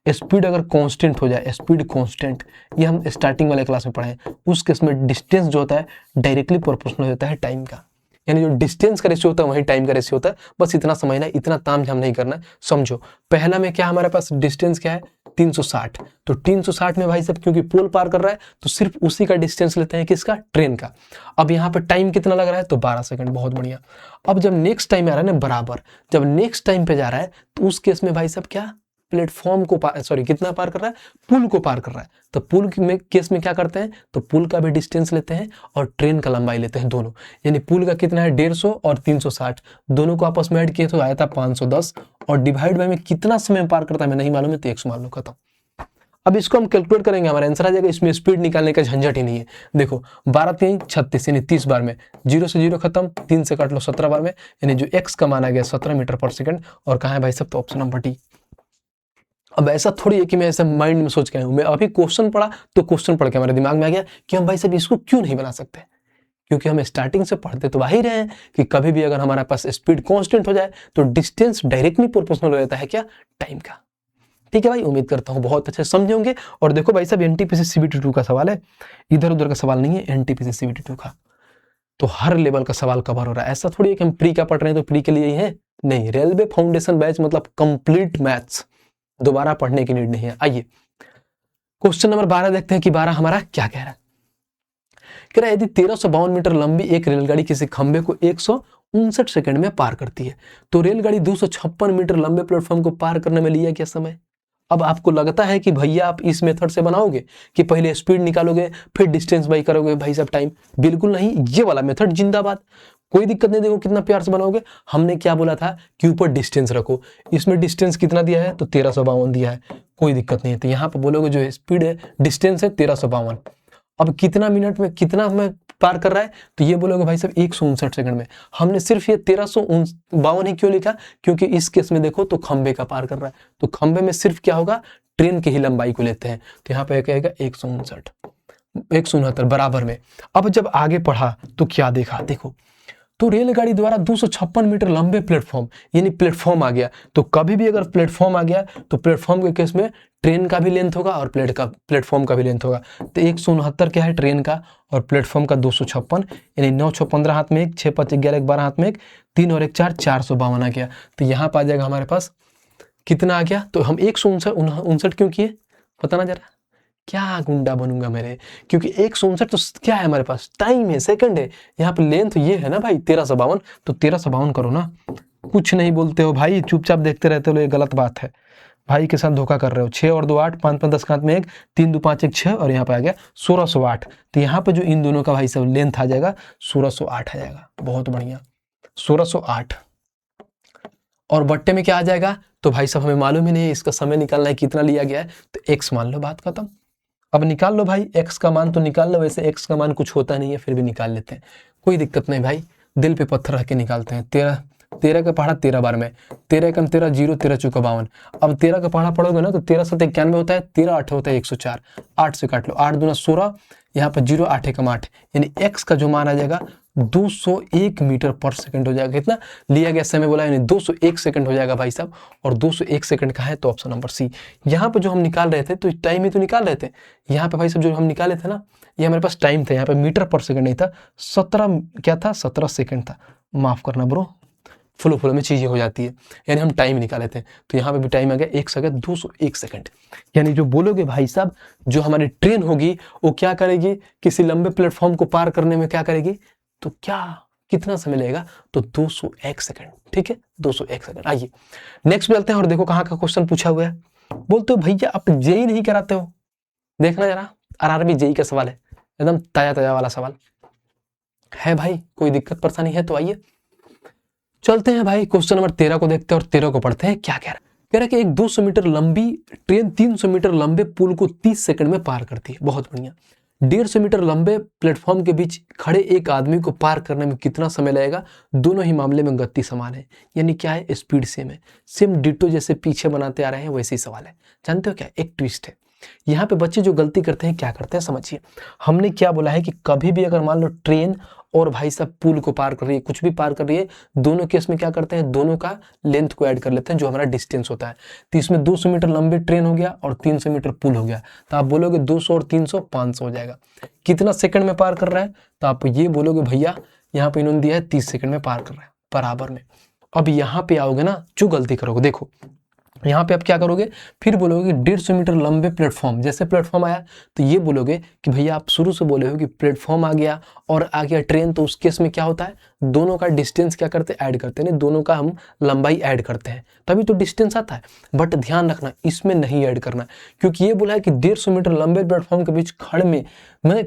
स्पीड अगर कांस्टेंट हो जाए, स्पीड कांस्टेंट, ये हम स्टार्टिंग वाले क्लास में पढ़े हैं, उस केस में डिस्टेंस जो होता है डायरेक्टली प्रोपोर्शनल होता है टाइम का। यानी जो डिस्टेंस का रेशियो होता है वही टाइम का रेशियो होता है। बस इतना समझना है, इतना तामझाम नहीं करना है, समझो। पहला में क्या हमारे पास डिस्टेंस क्या है, 360, तो 360 में भाई साहब क्योंकि पोल पार कर रहा है तो सिर्फ उसी का डिस्टेंस लेते हैं, किसका, ट्रेन का। अब यहाँ पे टाइम कितना लग रहा है, तो 12 सेकंड, बहुत बढ़िया। अब जब नेक्स्ट टाइम आ रहा है ना बराबर, जब नेक्स्ट टाइम पे जा रहा है तो उस केस में भाई साहब क्या, प्लेटफॉर्म को कितना पार कर रहा है, पुल को पार कर रहा है। तो पुल में केस में क्या करते हैं, तो पुल का भी डिस्टेंस लेते हैं और ट्रेन का लंबाई लेते हैं दोनों। यानी पुल का कितना है 150 और 360, दोनों को आपस में ऐड किए तो आया था 510, और डिवाइड बाय में कितना समय में पार करता है हमें नहीं मालूम है, तो 100 मान लो, खत्म। अब इसको हम कैलकुलेट करेंगे, हमारा आंसर आ जाएगा। इसमें स्पीड निकालने का झंझट ही नहीं है। देखो 12 3 36 यानी 30 बार में, 0 से 0 खत्म, 3 से काट लो 17 बार में, यानी जो x का मान आ गया 17 मीटर पर सेकंड। और कहाँ है भाई सब, तो ऑप्शन नंबर डी। अब ऐसा थोड़ी है कि मैं ऐसे माइंड में सोच के आया हूं, मैं अभी क्वेश्चन पढ़ा तो क्वेश्चन पढ़ के हमारे दिमाग में आ गया कि हम भाई साहब इसको क्यों नहीं बना सकते, क्योंकि हम स्टार्टिंग से पढ़ते तो वही रहे हैं कि कभी भी अगर हमारे पास स्पीड कांस्टेंट हो जाए तो डिस्टेंस डायरेक्टली प्रोपोर्शनल हो जाता है क्या, टाइम का। ठीक है भाई, उम्मीद करता हूं बहुत अच्छे समझे होंगे। और देखो भाई साहब एनटीपीसी सीबीटी 2 का सवाल है, इधर उधर का सवाल नहीं है, एनटीपीसी सीबीटी 2 का। तो हर लेवल का सवाल कवर हो रहा है। ऐसा थोड़ी है कि हम प्री का पढ़ रहे हैं तो प्री के लिए ही है, नहीं। रेलवे फाउंडेशन बैच मतलब कंप्लीट मैथ्स, दोबारा पढ़ने की नीड नहीं है। आइए क्वेश्चन नंबर 12 देखते हैं कि 12 हमारा क्या कह रहा है। कह रहा है यदि 1352 मीटर लंबी एक रेलगाड़ी किसी खंबे को 159 सेकंड में पार करती है तो रेलगाड़ी 256 मीटर लंबे प्लेटफॉर्म को पार करने में लिया क्या समय। अब आपको लगता है कि भैया आप इस मेथड से बनाओगे कि पहले स्पीड निकालोगे फिर डिस्टेंस बाई करोगे भाई साहब टाइम, बिल्कुल नहीं, ये वाला मेथड जिंदाबाद, कोई दिक्कत नहीं। देखो कितना प्यार से बनाओगे। हमने क्या बोला था कि ऊपर डिस्टेंस रखो, इसमें डिस्टेंस कितना दिया है, तो 1352 दिया है, कोई दिक्कत नहीं है। तो यहाँ पर बोलोगे जो स्पीड है डिस्टेंस है 1352। अब कितना मिनट में कितना हमें पार कर रहा है, तो ये बोलोगे भाई साहब 159 सेकंड में। हमने सिर्फ ये 1352 ही क्यों लिखा, क्योंकि इस केस में देखो तो खंबे का पार कर रहा है, तो खंबे में सिर्फ क्या होगा, ट्रेन की ही लंबाई को लेते हैं। तो यहाँ पे कहेगा 169 बराबर में। अब जब आगे पढ़ा तो क्या देखा, देखो तो रेलगाड़ी द्वारा 256 मीटर लंबे प्लेटफॉर्म, यानी प्लेटफॉर्म आ गया। तो कभी भी अगर प्लेटफॉर्म आ गया तो प्लेटफॉर्म के केस में ट्रेन का भी लेंथ होगा और प्लेटफॉर्म का भी लेंथ होगा। तो 169 क्या है ट्रेन का, और प्लेटफॉर्म का 256, यानी 9 6 15 हाथ में 1, 6 5 11 12 हाथ में 1, 3 और 1 4, 452 आ गया। तो यहाँ पर आ जाएगा हमारे पास कितना आ गया, तो हम 159 क्यों किए, पता ना जरा, क्या गुंडा बनूंगा मेरे, क्योंकि 159 तो क्या है हमारे पास, टाइम है, सेकंड है। यहाँ पे लेंथ ये है ना भाई 1352, तो 1352 करो ना। कुछ नहीं बोलते हो भाई, चुपचाप देखते रहते हो, ये गलत बात है। भाई के साथ धोखा कर रहे हो। 6 और 2 8, 5 5 10 हाथ में 1, 3 2 5 1 6, और यहाँ पे आ गया 1608। तो यहाँ पे जो इन दोनों का भाई सब लेंथ आ जाएगा 1608 आ जाएगा। बहुत बढ़िया, 1608। और बट्टे में क्या आ जाएगा, तो भाई साहब हमें मालूम ही नहीं है, इसका समय निकालना है कितना लिया गया है, तो x मान लो, बात खत्म। अब निकाल लो भाई, x का मान तो निकाल लो, वैसे x का मान कुछ होता नहीं है, फिर भी निकाल लेते हैं, कोई दिक्कत नहीं भाई, दिल पे पत्थर रख के निकालते हैं। 13 का पढ़ा 13 बार में, 13 कम 13 0, 13 चौका 52। अब 13 का पढ़ा पढ़ोगे ना तो 13 7 91 होता है, 13 8 होता है 104, 8 से काट लो, 8 दूना 16, यहाँ पर 0 8 एकम 8, यानी x का जो मान आ जाएगा 201 मीटर पर सेकंड हो जाएगा। कितना लिया गया समय बोला, यानी 201 सेकंड हो जाएगा भाई साहब। और 201 सेकंड का है तो ऑप्शन नंबर सी। यहाँ पे जो हम निकाल रहे थे तो टाइम ही तो निकाल रहे थे, यहाँ पे भाई साहब जो हम निकाले थे ना, ये हमारे पास टाइम था, यहाँ पे मीटर पर सेकंड नहीं था, 17 क्या था, 17 सेकंड था, माफ करना ब्रो, फ्लो में चीजें हो जाती है, यानी हम टाइम निकाले थे। तो यहाँ पे भी टाइम आ गया 1 सेकंड 201 सेकंड। यानी जो बोलोगे भाई साहब, जो हमारी ट्रेन होगी वो क्या करेगी, किसी लंबे प्लेटफॉर्म को पार करने में क्या करेगी, तो क्या कितना समय लगेगा, तो 201 सेकंड। ठीक है, 201 सेकंड। आइए नेक्स्ट चलते हैं और देखो कहाँ का क्वेश्चन पूछा हुआ है। बोलते हो भैया आप जेई नहीं कराते हो, देखना जरा, आरआरबी जेई का सवाल है, एकदम ताजा ताजा वाला सवाल है भाई, कोई दिक्कत परेशानी है तो आइए चलते हैं भाई क्वेश्चन नंबर 13 को देखते हैं और 13 को पढ़ते हैं। क्या कह रहा है, कह रहा है कि एक 200 मीटर लंबी ट्रेन 300 मीटर लंबे पुल को 30 सेकंड में पार करती है। बहुत बढ़िया। 150 मीटर लंबे प्लेटफॉर्म के बीच खड़े एक आदमी को पार करने में कितना समय लगेगा। दोनों ही मामले में गति समान है, यानी क्या है, स्पीड सेम है, सेम डिटो जैसे पीछे बनाते आ रहे हैं वैसे ही सवाल है। जानते हो क्या, एक ट्विस्ट है यहाँ पे। बच्चे जो गलती करते हैं क्या करते हैं समझिए। हमने क्या बोला है कि कभी भी अगर मान लो ट्रेन और भाई साहब पुल को पार कर रही है, कुछ भी पार कर रही है, दोनों केस में क्या करते हैं, दोनों का लेंथ को ऐड कर लेते हैं जो हमारा डिस्टेंस होता है। तो इसमें 200 मीटर लंबी ट्रेन हो गया और 300 मीटर पुल हो गया, तो आप बोलोगे 200 और 300 500 हो जाएगा। कितना सेकंड में पार कर रहा है, तो आप ये बोलोगे भैया यहाँ पे इन्होंने दिया है 30 सेकंड में पार कर रहा है, बराबर में। अब यहाँ पे आओगे ना, जो गलती करोगे, देखो यहाँ पे आप क्या करोगे, फिर बोलोगे 150 मीटर लंबे प्लेटफॉर्म, जैसे प्लेटफॉर्म आया तो ये बोलोगे कि भैया आप शुरू से बोले हो कि प्लेटफॉर्म आ गया और आ गया ट्रेन, तो उस केस में क्या होता है, दोनों का डिस्टेंस क्या करते हैं, ऐड करते हैं, नहीं दोनों का हम लंबाई ऐड करते हैं तभी तो डिस्टेंस आता है। बट ध्यान रखना इसमें नहीं ऐड करना, क्योंकि ये बोला है कि 150 मीटर लंबे प्लेटफॉर्म के बीच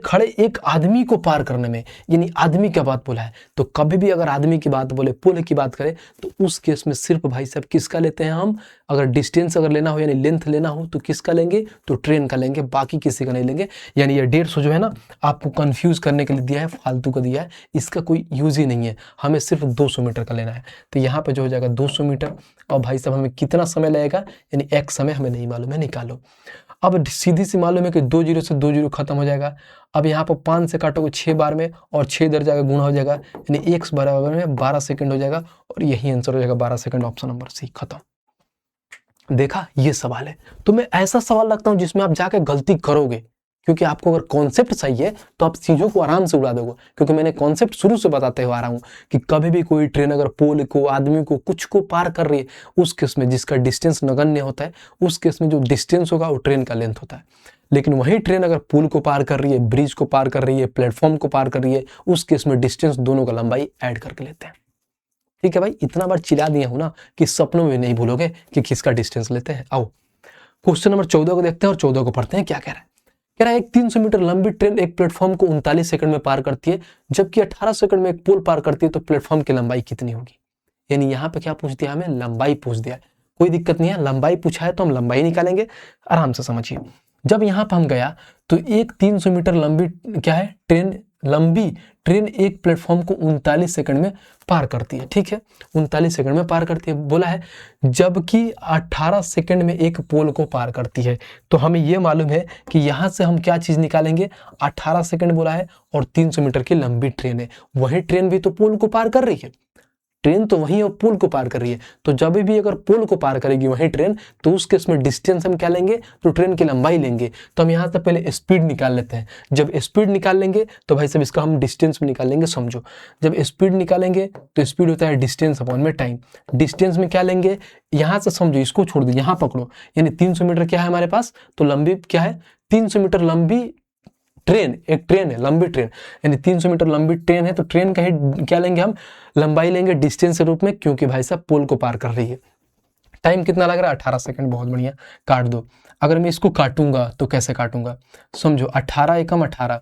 खड़े एक आदमी को पार करने में, यानी आदमी क्या बात बोला है। तो कभी भी अगर आदमी की बात बोले, पुल की बात करें, तो उस केस में सिर्फ भाई साहब किसका लेते हैं हम, अगर डिस्टेंस अगर लेना हो यानी लेंथ लेना हो तो किसका लेंगे, तो ट्रेन का लेंगे, बाकी किसी का नहीं लेंगे। यानी ये 150 जो है ना आपको कंफ्यूज करने के लिए दिया है, फालतू का दिया है, इसका कोई यूज ही नहीं है, हमें सिर्फ 200 मीटर का लेना है। तो यहाँ पे जो हो जाएगा 200 मीटर, और भाई साहब हमें कितना समय लगेगा, यानी एक समय हमें नहीं मालूम है, निकालो। अब सीधी सी मालूम है कि 2 जीरो से 2 जीरो खत्म हो जाएगा। अब यहाँ पर 5 से काटोगे 6 बार में, और 6 इधर जाएगा गुणा हो जाएगा, यानी x बराबर में 12 सेकंड हो जाएगा, और यही आंसर हो जाएगा 12 सेकंड, ऑप्शन नंबर सी, खत्म। देखा, ये सवाल है। तो मैं ऐसा सवाल रखता हूं जिसमें आप जाके गलती करोगे, क्योंकि आपको अगर कॉन्सेप्ट सही है तो आप चीजों को आराम से उड़ा दोगे, क्योंकि मैंने कॉन्सेप्ट शुरू से बताते हुए आ रहा हूं कि कभी भी कोई ट्रेन अगर पोल को, आदमी को, कुछ को पार कर रही है, उस केस में जिसका डिस्टेंस नगण्य होता है, उस केस में जो डिस्टेंस होगा वो ट्रेन का लेंथ होता है। लेकिन वही ट्रेन अगर पुल को पार कर रही है, ब्रिज को पार कर रही है, प्लेटफॉर्म को पार कर रही है, उस केस में डिस्टेंस दोनों का लंबाई ऐड करके लेते हैं। ठीक है भाई, इतना बार चिल्ला दिया हूं ना कि सपनों में नहीं भूलोगे कि किसका डिस्टेंस लेते हैं। आओ क्वेश्चन नंबर 14 को देखते हैं, और 14 को पढ़ते हैं क्या कह रहा है। कह रहा है एक 300 मीटर लंबी ट्रेन एक प्लेटफॉर्म को 39 सेकंड में पार करती है, जबकि 18 सेकंड में एक पुल पार करती है, तो प्लेटफॉर्म की लंबाई कितनी होगी। यानी यहाँ पे क्या पूछ दिया, हमें लंबाई पूछ दिया है। कोई दिक्कत नहीं है, लंबाई पूछा है तो हम लंबाई निकालेंगे, आराम से समझिए। जब यहाँ पर हम गया तो एक 300 मीटर लंबी क्या है लंबी ट्रेन एक प्लेटफॉर्म को 39 सेकंड में पार करती है। ठीक है, 39 सेकंड में पार करती है बोला है, जबकि 18 सेकंड में एक पोल को पार करती है। तो हमें यह मालूम है कि यहां से हम क्या चीज निकालेंगे, 18 सेकंड बोला है और 300 मीटर की लंबी ट्रेन है, वही ट्रेन भी तो पोल को पार कर रही है, ट्रेन तो वहीं और पुल को पार कर रही है। तो जब भी अगर पुल को पार करेगी वही ट्रेन, तो उस केस में डिस्टेंस हम क्या लेंगे, तो ट्रेन की लंबाई लेंगे। तो हम यहाँ से पहले स्पीड निकाल लेते हैं। जब स्पीड निकाल लेंगे तो भाई साहब इसका हम डिस्टेंस में निकाल लेंगे। समझो, जब स्पीड निकालेंगे तो स्पीड होता है डिस्टेंस अपॉन में टाइम। डिस्टेंस में क्या लेंगे, यहाँ से समझो, इसको छोड़ दो, यहाँ पकड़ो, यानी 300 मीटर क्या है हमारे पास, तो लंबी क्या है, 300 मीटर लंबी ट्रेन, एक ट्रेन है लंबी ट्रेन, यानी 300 मीटर लंबी ट्रेन है, तो ट्रेन का ही क्या लेंगे हम, लंबाई लेंगे डिस्टेंस के रूप में, क्योंकि भाई साहब पुल को पार कर रही है। टाइम कितना लग रहा है, 18 सेकंड, बहुत बढ़िया, काट दो। अगर मैं इसको काटूंगा तो कैसे काटूंगा, समझो 18 एकम 18,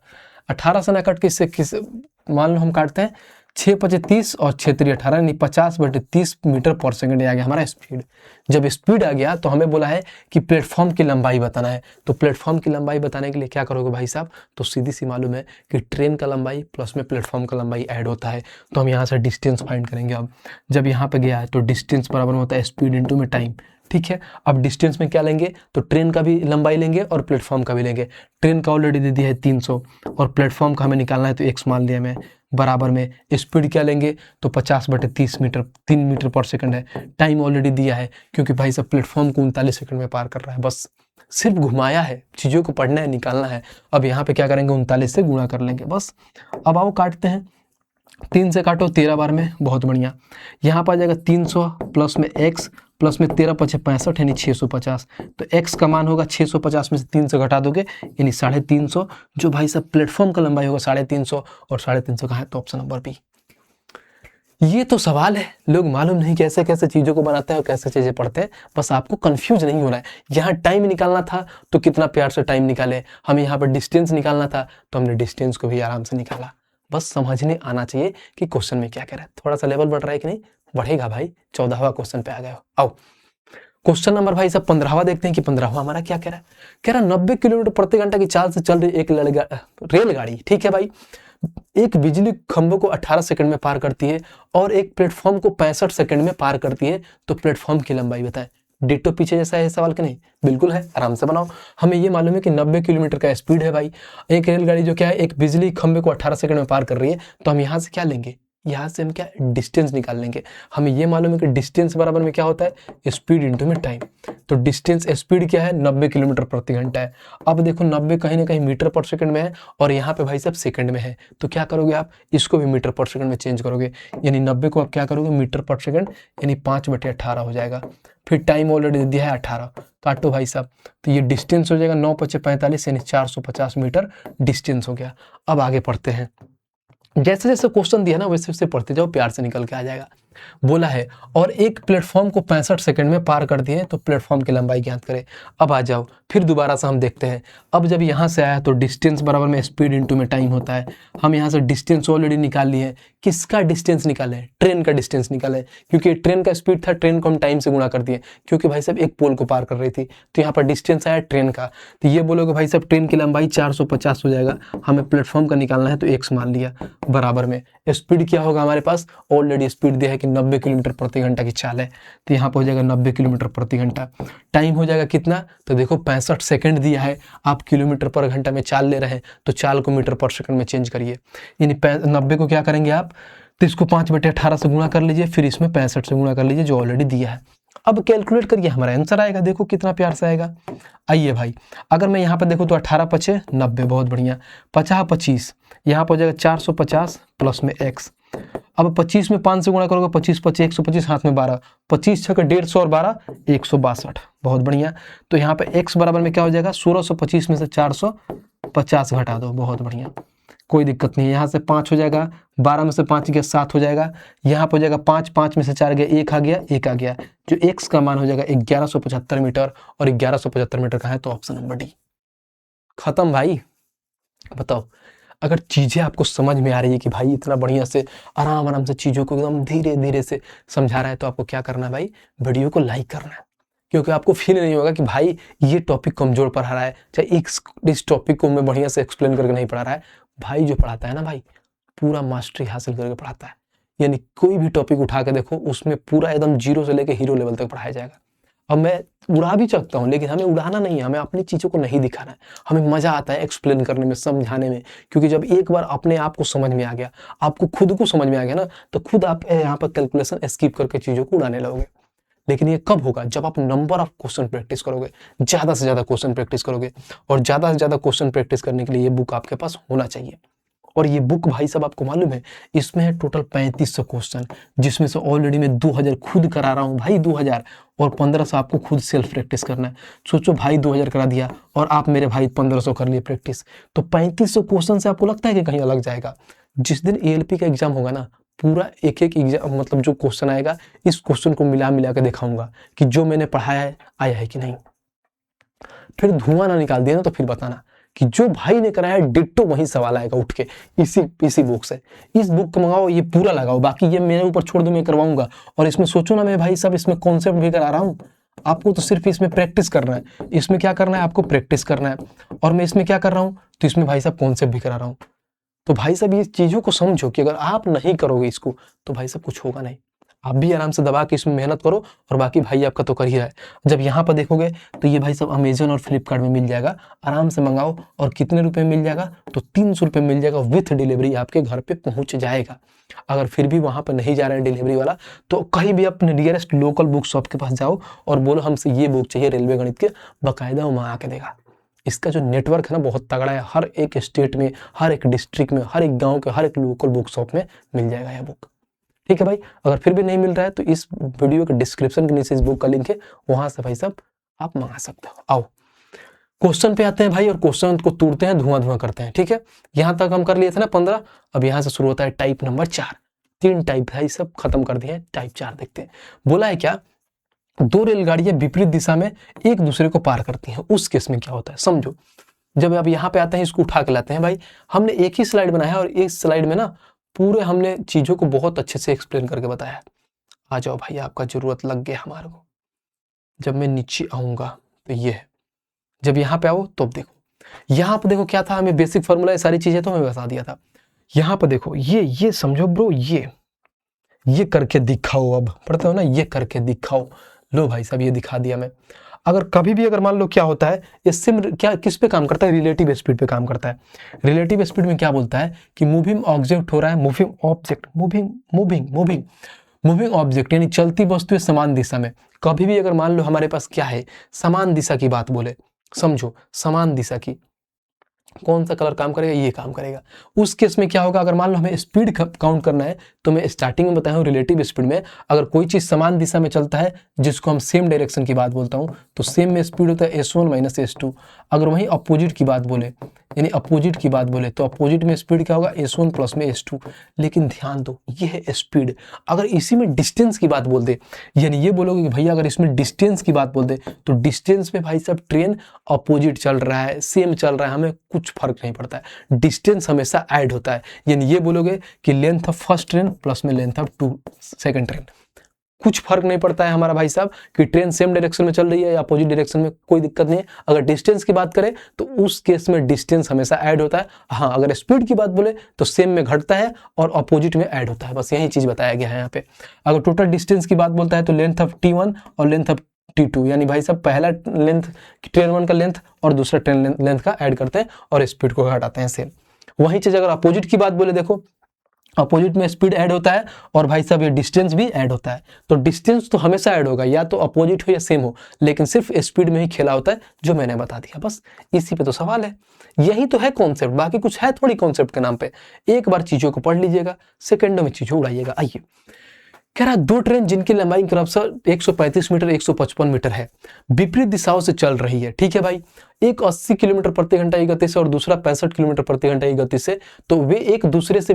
18 से ना काट के इससे किस, मान लो हम काटते हैं 6 पचे 30 और 6 3 18, यानी 50/30 मीटर पर सेकंड आ गया हमारा स्पीड। जब स्पीड आ गया तो हमें बोला है कि प्लेटफॉर्म की लंबाई बताना है। तो प्लेटफॉर्म की लंबाई बताने के लिए क्या करोगे भाई साहब, तो सीधी सी मालूम है कि ट्रेन का लंबाई प्लस में प्लेटफॉर्म का लंबाई ऐड होता है। तो हम यहाँ से डिस्टेंस फाइंड करेंगे। अब जब यहाँ पे गया है तो डिस्टेंस बराबर होता है स्पीड इंटू में टाइम। ठीक है, अब डिस्टेंस में क्या लेंगे, तो ट्रेन का भी लंबाई लेंगे और प्लेटफॉर्म का भी लेंगे। ट्रेन का ऑलरेडी दे दिया है 300 और प्लेटफॉर्म का हमें निकालना है, तो x मान लिया मैं, बराबर में स्पीड क्या लेंगे, तो 50/30 मीटर, 3 मीटर पर सेकंड है। टाइम ऑलरेडी दिया है, क्योंकि भाई साहब प्लेटफॉर्म को 39 सेकंड में पार कर रहा है। बस सिर्फ घुमाया है, चीज़ों को पढ़ना है, निकालना है। अब यहाँ पे क्या करेंगे, 39 से गुणा कर लेंगे बस। अब आओ काटते हैं, 3 से काटो 13 बार में, बहुत बढ़िया। यहाँ पर आ जाएगा 300 प्लस में x प्लस में 13 पचे 65, यानी 650। तो x का मान होगा 650 में से 3 से घटा दोगे, यानी 350, जो भाई साहब प्लेटफॉर्म का लंबाई होगा 350, और 350 कहाँ है, तो ऑप्शन नंबर बी। ये तो सवाल है, लोग मालूम नहीं कैसे कैसे चीज़ों को बनाते हैं और कैसे चीज़ें पढ़ते हैं, बस आपको कंफ्यूज नहीं होना है। यहाँ टाइम निकालना था तो कितना प्यार से टाइम निकाले, हमें यहाँ पर डिस्टेंस निकालना था तो हमने डिस्टेंस को भी आराम से निकाला। बस समझने आना चाहिए कि क्वेश्चन में क्या कह रहा है। थोड़ा सा लेवल बढ़ रहा है कि नहीं, बढ़ेगा भाई, 14वां क्वेश्चन पे आ गए हो। आओ क्वेश्चन नंबर भाई साहब 15वां देखते हैं कि 15वां हमारा क्या कह रहा है। कह रहा है 90 किलोमीटर प्रति घंटा की चाल से चल रही एक रेलगाड़ी, ठीक है भाई, एक बिजली खंभों को 18 सेकंड में पार करती है और एक प्लेटफॉर्म को 65 सेकंड में पार करती है, तो प्लेटफॉर्म की लंबाई बताएं। डिट्टो पीछे जैसा है सवाल कि नहीं, बिल्कुल है, आराम से बनाओ। हमें ये मालूम है कि 90 किलोमीटर का स्पीड है भाई, एक रेलगाड़ी जो क्या है, एक बिजली खंभे को 18 सेकंड में पार कर रही है, तो हम यहाँ से क्या लेंगे, यहाँ से हम क्या डिस्टेंस निकाल लेंगे। हमें ये मालूम है कि डिस्टेंस बराबर में क्या होता है, स्पीड इंटू में टाइम। तो डिस्टेंस स्पीड क्या है, 90 किलोमीटर प्रति घंटा है। अब देखो 90 कहीं ना कहीं मीटर पर सेकंड में है और यहाँ पे भाई साहब सेकंड में है, तो क्या करोगे आप, इसको भी मीटर पर सेकंड में चेंज करोगे, यानी 90 को आप क्या करोगे मीटर पर सेकंड, यानी 5/18 हो जाएगा। फिर टाइम ऑलरेडी दिया है 18, काटो भाई साहब, तो ये डिस्टेंस हो जाएगा 9 × 5 = 45, यानी 450 मीटर डिस्टेंस हो गया। अब आगे पढ़ते हैं, जैसे जैसे क्वेश्चन दिया ना वैसे वैसे पढ़ते जाओ, प्यार से निकल के आ जाएगा। बोला है और एक प्लेटफॉर्म को 65 सेकंड में पार कर दिए तो प्लेटफॉर्म की लंबाई ज्ञात करें। अब आ जाओ फिर दोबारा से हम देखते हैं। अब जब यहाँ से आया तो डिस्टेंस बराबर में स्पीड इंटू में टाइम होता है। हम यहाँ से डिस्टेंस ऑलरेडी निकाल लिए हैं। किसका डिस्टेंस निकाले? ट्रेन का डिस्टेंस निकाले, क्योंकि ट्रेन का स्पीड था, ट्रेन को हम टाइम से गुणा कर दिए, क्योंकि भाई साहब एक पोल को पार कर रही थी। तो यहाँ पर डिस्टेंस आया ट्रेन का, तो ये बोलोगे भाई साहब ट्रेन की लंबाई 450 हो जाएगा। हमें प्लेटफॉर्म का निकालना है तो x मान लिया, बराबर में स्पीड क्या होगा हमारे पास, ऑलरेडी स्पीड दिया है कि 90 किलोमीटर प्रति घंटा की चाल है, तो यहाँ पर हो जाएगा 90 किलोमीटर प्रति घंटा। टाइम हो जाएगा कितना, तो देखो 65 सेकंड दिया है, आप किलोमीटर पर घंटा में चाल ले रहे हैं तो चाल को मीटर पर सेकंड में चेंज करिए। यानी 90 को क्या करेंगे आप, तो इसको 5/18 से गुणा कर लीजिए, फिर इसमें 65 से गुणा कर लीजिए जो ऑलरेडी दिया है। अब कैलकुलेट करिए, हमारा आंसर आएगा। देखो कितना प्यार से आएगा। आइए भाई, अगर मैं यहाँ पर देखूँ तो 18 पचे 90, बहुत बढ़िया। 50 25, यहाँ पर हो जाएगा 450 प्लस में x। अब 25 में 5 से गुणा करोगे, 25 पचे 125, हाथ में 12, 25 छक्के 150 और 12 162, बहुत बढ़िया। तो यहाँ पे x बराबर में क्या हो जाएगा, 1625 में से 450 घटा दो, बहुत बढ़िया, कोई दिक्कत नहीं है। यहाँ से 5 हो जाएगा, 12 में से 5 गया 7 हो जाएगा। यहाँ पर हो जाएगा 5, 5 में से 4 गया 1 आ गया, 1 आ गया, जो x का मान हो जाएगा 1175 मीटर। और 1175 मीटर का है तो ऑप्शन नंबर डी। खत्म भाई। बताओ, अगर चीज़ें आपको समझ में आ रही है कि भाई इतना बढ़िया से आराम आराम से चीज़ों को एकदम धीरे धीरे से समझा रहा है, तो आपको क्या करना है भाई, वीडियो को लाइक करना है। क्योंकि आपको फील नहीं होगा कि भाई ये टॉपिक कमजोर पढ़ा रहा है, चाहे इस टॉपिक को मैं बढ़िया से एक्सप्लेन करके नहीं पढ़ा रहा है। भाई जो पढ़ाता है ना भाई, पूरा मास्टरी हासिल करके पढ़ाता है। यानी कोई भी टॉपिक उठा के देखो, उसमें पूरा एकदम जीरो से लेकर हीरो लेवल तक पढ़ाया जाएगा। अब मैं उड़ा भी सकता हूँ, लेकिन हमें उड़ाना नहीं है, हमें अपनी चीज़ों को नहीं दिखाना है। हमें मज़ा आता है एक्सप्लेन करने में, समझाने में, क्योंकि जब एक बार अपने आप को समझ में आ गया, आपको खुद को समझ में आ गया ना, तो खुद आप यहाँ पर कैलकुलेशन स्किप करके चीज़ों को उड़ाने लगोगे। लेकिन ये कब होगा, जब आप नंबर ऑफ क्वेश्चन प्रैक्टिस करोगे, ज़्यादा से ज़्यादा क्वेश्चन प्रैक्टिस करोगे। और ज़्यादा से ज़्यादा क्वेश्चन प्रैक्टिस करने के लिए ये बुक आपके पास होना चाहिए। और ये बुक भाई साहब आपको मालूम है, इसमें है टोटल 3500 क्वेश्चन, जिसमें से ऑलरेडी मैं 2000 खुद करा रहा हूँ भाई, 2000, और 1500 आपको खुद सेल्फ प्रैक्टिस करना है। सोचो भाई 2000 करा दिया और आप मेरे भाई 1500 कर लिए प्रैक्टिस, तो 3500 क्वेश्चन से आपको लगता है कि कहीं अलग जाएगा। जिस दिन ALP का एग्जाम होगा ना, पूरा एक एक एग्जाम मतलब जो क्वेश्चन आएगा, इस क्वेश्चन को मिला मिला के दिखाऊंगा कि जो मैंने पढ़ाया है आया है कि नहीं। फिर धुआं ना निकाल दिया ना, तो फिर बताना कि जो भाई ने कराया डिट्टो वही सवाल आएगा उठ के, इसी बुक से। इस बुक को मंगाओ, ये पूरा लगाओ, बाकी ये मेरे ऊपर छोड़ दो, मैं करवाऊंगा। और इसमें सोचो ना मैं भाई साहब इसमें कॉन्सेप्ट भी करा रहा हूँ, आपको तो सिर्फ इसमें प्रैक्टिस करना है। इसमें क्या करना है, आपको प्रैक्टिस करना है। और मैं इसमें क्या कर रहा हूँ, तो इसमें भाई साहब कॉन्सेप्ट भी करा रहा हूँ। तो भाई साहब ये चीज़ों को समझो कि अगर आप नहीं करोगे इसको, तो भाई साहब कुछ होगा नहीं। आप भी आराम से दबा के इसमें मेहनत करो, और बाकी भाई आपका तो कर ही रहा है। जब यहाँ पर देखोगे तो ये भाई साहब अमेजन और फ्लिपकार्ट में मिल जाएगा, आराम से मंगाओ। और कितने रुपए में मिल जाएगा, तो 300 रुपये मिल जाएगा, विथ डिलीवरी आपके घर पे पहुंच जाएगा। अगर फिर भी वहां पर नहीं जा रहे हैं डिलीवरी वाला, तो कहीं भी अपने नियरेस्ट लोकल बुक शॉप के पास जाओ और बोलो हमसे ये बुक चाहिए रेलवे गणित के, बाकायदा वो मंगा के देगा। इसका जो नेटवर्क है ना बहुत तगड़ा है, हर एक स्टेट में, हर एक डिस्ट्रिक्ट में, हर एक गांव के हर एक लोकल बुक शॉप में मिल जाएगा यह बुक। ठीक है भाई, अगर फिर भी नहीं मिल रहा है तो इस वीडियो के डिस्क्रिप्शन के नीचे इस बुक का लिंक है, वहां से भाई साहब आप मंगा सकते हो। आओ क्वेश्चन पे आते हैं भाई, और क्वेश्चन को तोड़ते हैं, धुआं धुआं करते हैं। ठीक है, यहां तक हम कर लिए थे ना 15। अब यहां से शुरू होता है टाइप नंबर 4। 3 टाइप भाई सब खत्म कर दिए हैं, टाइप 4 देखते हैं। बोला है क्या, 2 रेलगाड़ियां विपरीत दिशा में एक दूसरे को पार करती हैं, उस केस में क्या होता है समझो। जब अब यहाँ पे आते हैं, इसको उठा के लाते हैं भाई। हमने एक ही स्लाइड बनाया है, और इस स्लाइड में ना पूरे हमने चीजों को बहुत अच्छे से एक्सप्लेन करके बताया। आ जाओ भाई, आपका जरूरत लग गया हमारे को। जब मैं नीचे आऊंगा तो ये है, जब यहाँ पे आओ तो अब देखो, यहाँ पे देखो क्या था, हमें बेसिक फॉर्मूला ये सारी चीजें तो हमें बता दिया था। यहाँ पे देखो ये समझो ब्रो, ये करके दिखाओ। अब पढ़ते हो ना, ये करके दिखाओ। लो भाई साहब ये दिखा दिया मैं। अगर कभी भी अगर मान लो क्या होता है, इससे क्या किस पे काम करता है, रिलेटिव स्पीड पे काम करता है। रिलेटिव स्पीड में क्या बोलता है कि मूविंग ऑब्जेक्ट हो रहा है, मूविंग ऑब्जेक्ट यानी चलती वस्तु समान दिशा में। कभी भी अगर मान लो हमारे पास क्या है, समान दिशा की बात बोले, समझो समान दिशा की, कौन सा कलर काम करेगा, ये काम करेगा। उस केस में क्या होगा, अगर मान लो हमें स्पीड काउंट करना है, तो मैं स्टार्टिंग में बताया हूँ रिलेटिव स्पीड में अगर कोई चीज समान दिशा में चलता है, जिसको हम सेम डायरेक्शन की बात बोलता हूँ, तो सेम में स्पीड होता है s1 - s2। अगर वहीं अपोजिट की बात बोले, यानी अपोजिट की बात बोले तो अपोजिट में स्पीड क्या होगा, s1 प्लस में s2। लेकिन ध्यान दो, ये है स्पीड। अगर इसी में डिस्टेंस की बात बोल दे, यानी ये बोलोगे कि भैया अगर इसमें डिस्टेंस की बात बोल दे, तो डिस्टेंस में भाई साहब ट्रेन अपोजिट चल रहा है, सेम चल रहा है, हमें कुछ फर्क नहीं पड़ता है, डिस्टेंस हमेशा ऐड होता है। यानी ये बोलोगे कि length of first train plus में लेंथ ऑफ सेकेंड ट्रेन, कुछ फर्क नहीं पड़ता है हमारा भाई साहब कि ट्रेन सेम डायरेक्शन में चल रही है या अपोजिट डायरेक्शन में, कोई दिक्कत नहीं है। अगर डिस्टेंस की बात करें तो उस केस में डिस्टेंस हमेशा ऐड होता है। हाँ, अगर स्पीड की बात बोले तो सेम में घटता है और अपोजिट में ऐड होता है, बस यही चीज बताया गया है यहाँ पे। अगर टोटल डिस्टेंस की बात बोलता है तो लेंथ ऑफ T1 और लेंथ ऑफ T2, यानी भाई साहब पहला लेंथ ट्रेन 1 का लेंथ और दूसरा ट्रेन लेंथ का ऐड करते हैं और स्पीड को घटाते हैं सेम। वही चीज अगर अपोजिट की बात बोले, देखो अपोजिट में स्पीड ऐड होता है और भाई साहब ये डिस्टेंस भी ऐड होता है। तो डिस्टेंस तो हमेशा ऐड होगा, या तो अपोजिट हो या सेम हो, लेकिन सिर्फ स्पीड में ही खेला होता है, जो मैंने बता दिया। बस इसी पे तो सवाल है, यही तो है कॉन्सेप्ट, बाकी कुछ है थोड़ी कॉन्सेप्ट के नाम पे। एक बार चीजों को पढ़ लीजिएगा, सेकंडों में चीजों उड़ाइएगा। आइए, कह रहा दो ट्रेन जिनकी लंबाई क्रमशः 135 मीटर 155 मीटर है, विपरीत दिशाओं से चल रही है। ठीक है भाई, एक 80 किलोमीटर प्रति घंटा की गति से और दूसरा 65 किलोमीटर प्रति घंटा की गति से, तो वे एक दूसरे से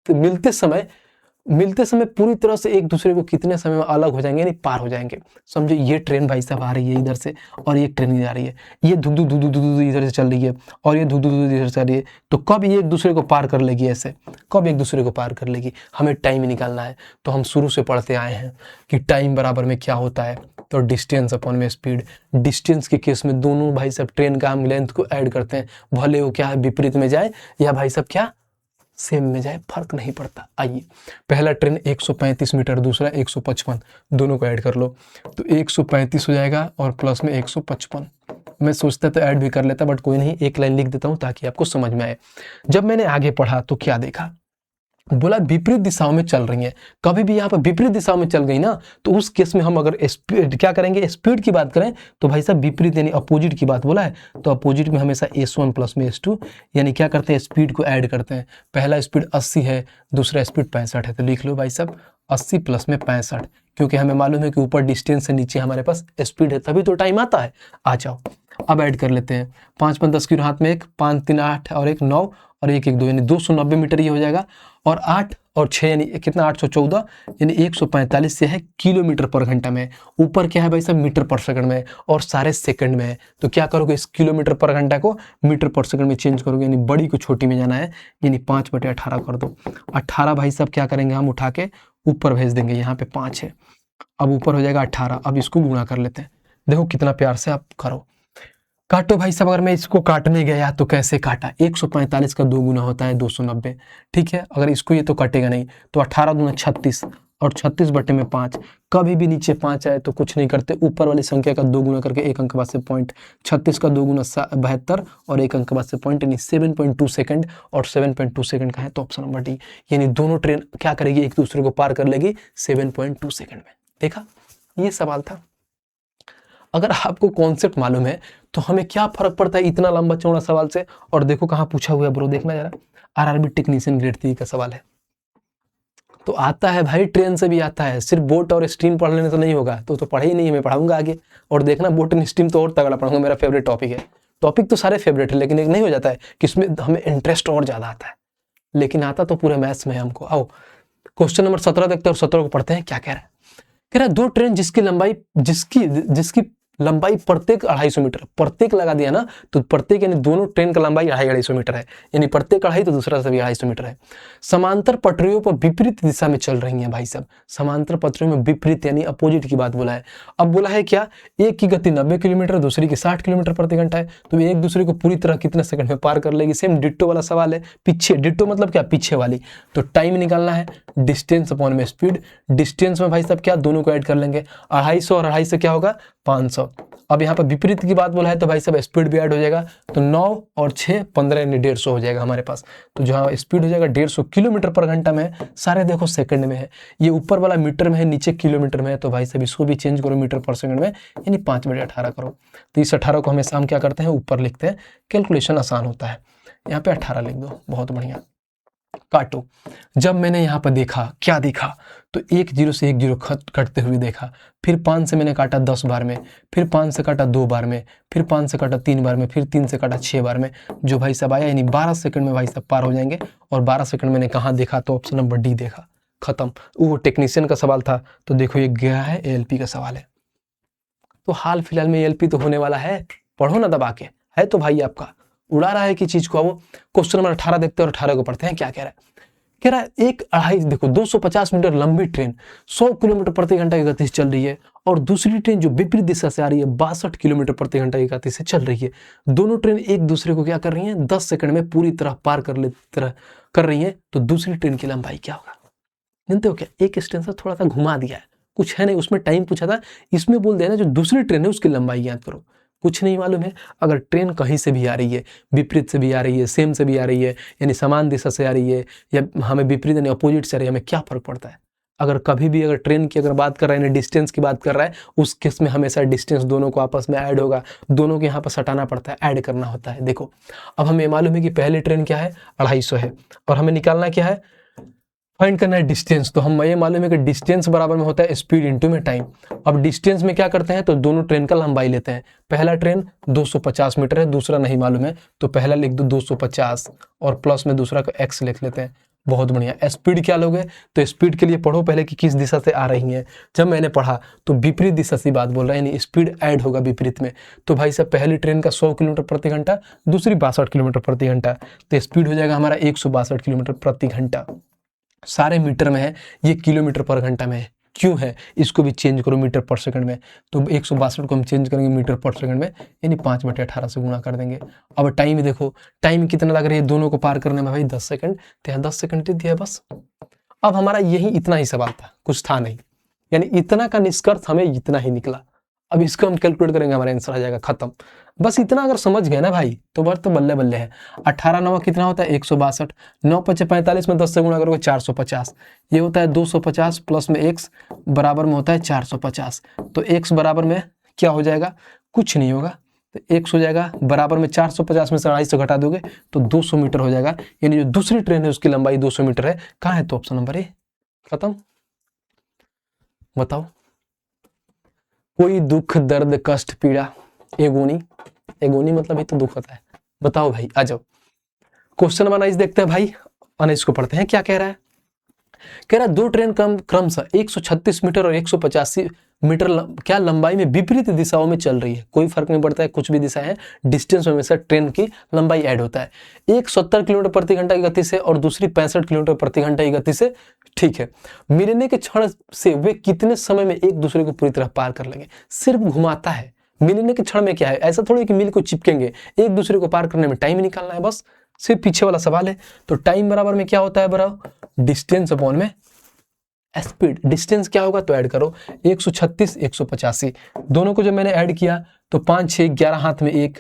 मिलते समय पूरी तरह से एक दूसरे को कितने समय में अलग हो जाएंगे, यानी पार हो जाएंगे। समझो ये ट्रेन भाई साहब आ रही है इधर से और ये ट्रेन इधर आ रही है, ये धुक धुक धुक धुक धुक इधर से चल रही है और ये धुक धुक धुक इधर से चल रही है, तो कब ये एक दूसरे को पार कर लेगी, ऐसे कब एक दूसरे को पार कर लेगी, हमें टाइम निकालना है। तो हम शुरू से पढ़ते आए हैं कि टाइम बराबर में क्या होता है, तो डिस्टेंस अपॉन में स्पीड। डिस्टेंस के केस में दोनों भाई साहब ट्रेन का हम लेंथ को ऐड करते हैं, भले वो क्या है विपरीत में जाए या भाई साहब क्या सेम में जाए, फर्क नहीं पड़ता। आइए, पहला ट्रेन 135 मीटर, दूसरा 155, दोनों को ऐड कर लो तो 135 हो जाएगा और प्लस में 155। मैं सोचता तो ऐड भी कर लेता, बट कोई नहीं, एक लाइन लिख देता हूं ताकि आपको समझ में आए। जब मैंने आगे पढ़ा तो क्या देखा, बोला विपरीत दिशाओं में चल रही हैं। कभी भी यहाँ पर विपरीत दिशाओं में चल गई ना, तो उस केस में हम अगर स्पीड क्या करेंगे, स्पीड की बात करें तो भाई साहब विपरीत यानी अपोजिट की बात बोला है, तो अपोजिट में हमेशा s1 प्लस में s2, यानी क्या करते हैं, स्पीड को ऐड करते हैं। पहला स्पीड 80 है, दूसरा स्पीड 65 है, तो लिख लो भाई साहब 80 प्लस में 65, क्योंकि हमें मालूम है कि ऊपर डिस्टेंस से नीचे हमारे पास स्पीड है, तभी तो टाइम आता है। आ जाओ, अब ऐड कर लेते हैं। 5 5 10 की हाथ में 1, 5 3 8 और 1 9 और 1 1 2, यानी 290 मीटर ये हो जाएगा। और 8 और 6 यानी कितना, 814, यानी 145 से है किलोमीटर पर घंटा में। ऊपर क्या है भाई साहब, मीटर पर सेकंड में, और सारे सेकंड में है। तो क्या करोगे, इस किलोमीटर पर घंटा को मीटर पर सेकंड में चेंज करोगे, यानी बड़ी को छोटी में जाना है, यानी 5/18 कर दो। 18 भाई साहब क्या करेंगे, हम उठा के ऊपर भेज देंगे, यहाँ पे 5 है, अब ऊपर हो जाएगा 18। अब इसको गुणा कर लेते हैं, देखो कितना प्यार से आप करो। काटो भाई साहब, अगर मैं इसको काटने गया तो कैसे काटा, 145 का 2 गुना होता है 290। ठीक है, अगर इसको ये तो कटेगा नहीं, तो 18 दूना 36 और 36/5। कभी भी नीचे 5 आए तो कुछ नहीं करते, ऊपर वाली संख्या का 2 गुना करके 1 अंक बाद से पॉइंट। 36 का 2 गुना 72 और 1 अंक बाद से पॉइंट, यानी 7.2 सेकंड, और 7.2 सेकंड का है तो ऑप्शन नंबर डी, यानी दोनों ट्रेन क्या करेगी, एक दूसरे को पार कर लेगी 7.2 सेकंड में। देखा, ये सवाल था। अगर आपको कॉन्सेप्ट मालूम है तो हमें क्या फर्क पड़ता है इतना लंबा चौड़ा सवाल से। और देखो कहाँ पूछा हुआ है ब्रो, देखना जरा, आरआरबी टेक्नीशियन ग्रेड 3 का सवाल है। तो आता है भाई, ट्रेन से भी आता है, सिर्फ बोट और स्ट्रीम पढ़ लेने से नहीं होगा, तो पढ़े ही नहीं, मैं पढ़ाऊंगा आगे। और देखना बोट एंड स्ट्रीम तो और तगड़ा पढ़ाऊंगा, मेरा फेवरेट टॉपिक है। टॉपिक तो सारे फेवरेट है, लेकिन एक नहीं हो जाता है कि इसमें हमें इंटरेस्ट और ज्यादा आता है, लेकिन आता तो पूरे मैथ्स में है हमको। आओ क्वेश्चन नंबर 17 देखते हैं और 17 को पढ़ते हैं, क्या कह रहा है। कह रहा है दो ट्रेन जिसकी लंबाई प्रत्येक 250 मीटर, प्रत्येक लगा दिया ना, तो प्रत्येक यानी दोनों ट्रेन का लंबाई 250 मीटर है, यानी प्रत्येक 250 तो दूसरा से भी 250 मीटर है। समांतर पटरियों पर विपरीत दिशा में चल रही हैं भाई साहब, समांतर पटरियों में विपरीत यानी अपोजिट की बात बोला है। अब बोला है क्या, एक की गति 90 किलोमीटर, दूसरी की 60 किलोमीटर प्रति घंटा है, तो एक दूसरे को पूरी तरह कितने सेकंड में पार कर लेगी। सेम डिट्टो वाला सवाल है, पीछे डिट्टो मतलब क्या, पीछे वाली। तो टाइम निकालना है, डिस्टेंस अपॉन में स्पीड। डिस्टेंस में भाई साहब क्या, दोनों को ऐड कर लेंगे, 250 और 250 से क्या होगा 500। अब यहाँ पर विपरीत की बात बोला है तो भाई साहब स्पीड भी ऐड हो जाएगा, तो 9 और 6 15 यानी 150 हो जाएगा हमारे पास। तो जहाँ स्पीड हो जाएगा 150 किलोमीटर पर घंटा में है, सारे देखो सेकंड में है। ये ऊपर वाला मीटर में है, नीचे किलोमीटर में है, तो भाई साहब इसको भी चेंज करो मीटर पर सेकंड में, यानी 5/18 करो। तो इस 18 को हमेशा हम क्या करते हैं, ऊपर लिखते हैं, कैलकुलेशन आसान होता है। यहाँ पे 18 लिख दो, बहुत बढ़िया। काटो। जब मैंने यहाँ पर देखा, क्या देखा, तो 1 0 से 1 0 कटते हुए देखा। फिर 5 से मैंने काटा 10 बार में, फिर 5 से काटा 2 बार में, फिर 5 से काटा 3 बार में, फिर 3 से काटा 6 बार में। जो भाई साहब आया, यानी 12 सेकंड में भाई साहब पार हो जाएंगे। और 12 सेकंड मैंने कहाँ देखा, तो ऑप्शन नंबर डी देखा। खत्म। वो टेक्नीशियन का सवाल था, तो देखो ये गया है, एएलपी का सवाल है। तो हाल फिलहाल में एएलपी तो होने वाला है, पढ़ो ना दबा के। है तो भाई आपका उड़ा रहा है कि चीज को। वो क्वेश्चन नंबर 18 देखते हैं और 18 को पढ़ते हैं। क्या कह रहा है? कह रहा है एक अढ़ाई, देखो 250 मीटर लंबी ट्रेन 100 किलोमीटर प्रति घंटा की गति से चल रही है, और दूसरी ट्रेन जो विपरीत दिशा से आ रही है 62 किलोमीटर प्रति घंटा की गति से चल रही है। दोनों ट्रेन एक दूसरे को क्या कर रही हैं, 10 सेकंड में पूरी तरह पार कर रही हैं। तो दूसरी ट्रेन की लंबाई क्या होगा? जानते हो क्या? एक स्टेशन थोड़ा सा घुमा दिया है, कुछ है नहीं उसमें। टाइम पूछा था, इसमें बोल देना जो दूसरी ट्रेन है उसकी लंबाई याद करो। कुछ नहीं मालूम है। अगर ट्रेन कहीं से भी आ रही है, विपरीत से भी आ रही है, सेम से भी आ रही है, यानी समान दिशा से आ रही है, या हमें विपरीत यानी अपोजिट से आ रही है, हमें क्या फर्क पड़ता है? अगर कभी भी अगर ट्रेन की अगर बात कर रहा है, यानी डिस्टेंस की बात कर रहा है, उस केस में हमेशा डिस्टेंस दोनों को आपस में ऐड होगा। दोनों के यहाँ पर सटाना पड़ता है, ऐड करना होता है। देखो अब हमें मालूम है कि पहली ट्रेन क्या है, 250 है, और हमें निकालना क्या है, फाइंड करना है डिस्टेंस। तो हम ये मालूम है कि डिस्टेंस बराबर में होता है स्पीड इंटू में टाइम। अब डिस्टेंस में क्या करते हैं, तो दोनों ट्रेन का लंबाई लेते हैं। पहला ट्रेन 250 मीटर है, दूसरा नहीं मालूम है, तो पहला लिख दो 250 और प्लस में दूसरा का एक्स लिख लेते हैं। बहुत बढ़िया। स्पीड क्या लोगे, तो स्पीड के लिए पढ़ो पहले कि किस दिशा से आ रही है। जब मैंने पढ़ा तो विपरीत दिशा से बात बोल रहा है, यानी स्पीड ऐड होगा विपरीत में। तो भाई साहब पहली ट्रेन का 100 किलोमीटर प्रति घंटा, दूसरी 62 किलोमीटर प्रति घंटा, तो स्पीड हो जाएगा हमारा 162 किलोमीटर प्रति घंटा। सारे मीटर में है, ये किलोमीटर पर घंटा में है। क्यों है, इसको भी चेंज करो मीटर पर सेकंड में। तो 162 को हम चेंज करेंगे मीटर पर सेकंड में, यानी 5/18 से गुणा कर देंगे। अब टाइम देखो, टाइम कितना लग रही है दोनों को पार करने में भाई, 10 सेकंड। तो यहाँ 10 सेकंड दे दिया बस। अब हमारा यही इतना ही सवाल था, कुछ था नहीं, यानी इतना का निष्कर्ष हमें इतना ही निकला। अब इसको हम कैलकुलेट करेंगे, हमारा आंसर आ जाएगा। खत्म। बस इतना अगर समझ गए ना भाई, तो बस तो बल्ले बल्ले है। 18 9 कितना होता है, 162। 9 5 45 में 10 से गुणा करोगे 450। ये होता है 250 प्लस में x बराबर में होता है 450। तो x बराबर में क्या हो जाएगा, कुछ नहीं होगा, तो x हो जाएगा बराबर में 450 में से 250 घटा दोगे तो 200 मीटर हो जाएगा। यानी जो दूसरी ट्रेन है उसकी लंबाई 200 मीटर है। कहाँ है, तो ऑप्शन नंबर ए। खत्म। बताओ, कोई दुख दर्द कष्ट पीड़ा एगोनी, एगोनी मतलब ही तो दुख होता है। बताओ भाई, आ जाओ क्वेश्चन नंबर 19 देखते हैं भाई। 19 को पढ़ते हैं। क्या कह रहा है, कह रहा है दो ट्रेन क्रमशः 136 मीटर और 185 मीटर क्या लंबाई में विपरीत दिशाओं में चल रही है। कोई फर्क नहीं पड़ता है, कुछ भी दिशा है, डिस्टेंस में हमेशा ट्रेन की लंबाई ऐड होता है। एक 70 किलोमीटर प्रति घंटा की गति से और दूसरी 65 किलोमीटर प्रति घंटा की गति से, ठीक है। मिलने के क्षण से वे कितने समय में एक दूसरे को पूरी तरह पार कर लेंगे। सिर्फ घुमाता है, मिलने के क्षण में क्या है, ऐसा थोड़ी कि मिल को चिपकेंगे, एक दूसरे को पार करने में टाइम निकालना है बस। सिर्फ पीछे वाला सवाल है। तो टाइम बराबर में क्या होता है, बराबर डिस्टेंस अपॉन में स्पीड। डिस्टेंस क्या होगा, तो ऐड करो 136 185, दोनों को जब मैंने ऐड किया तो 5 6 11 हाथ में 1,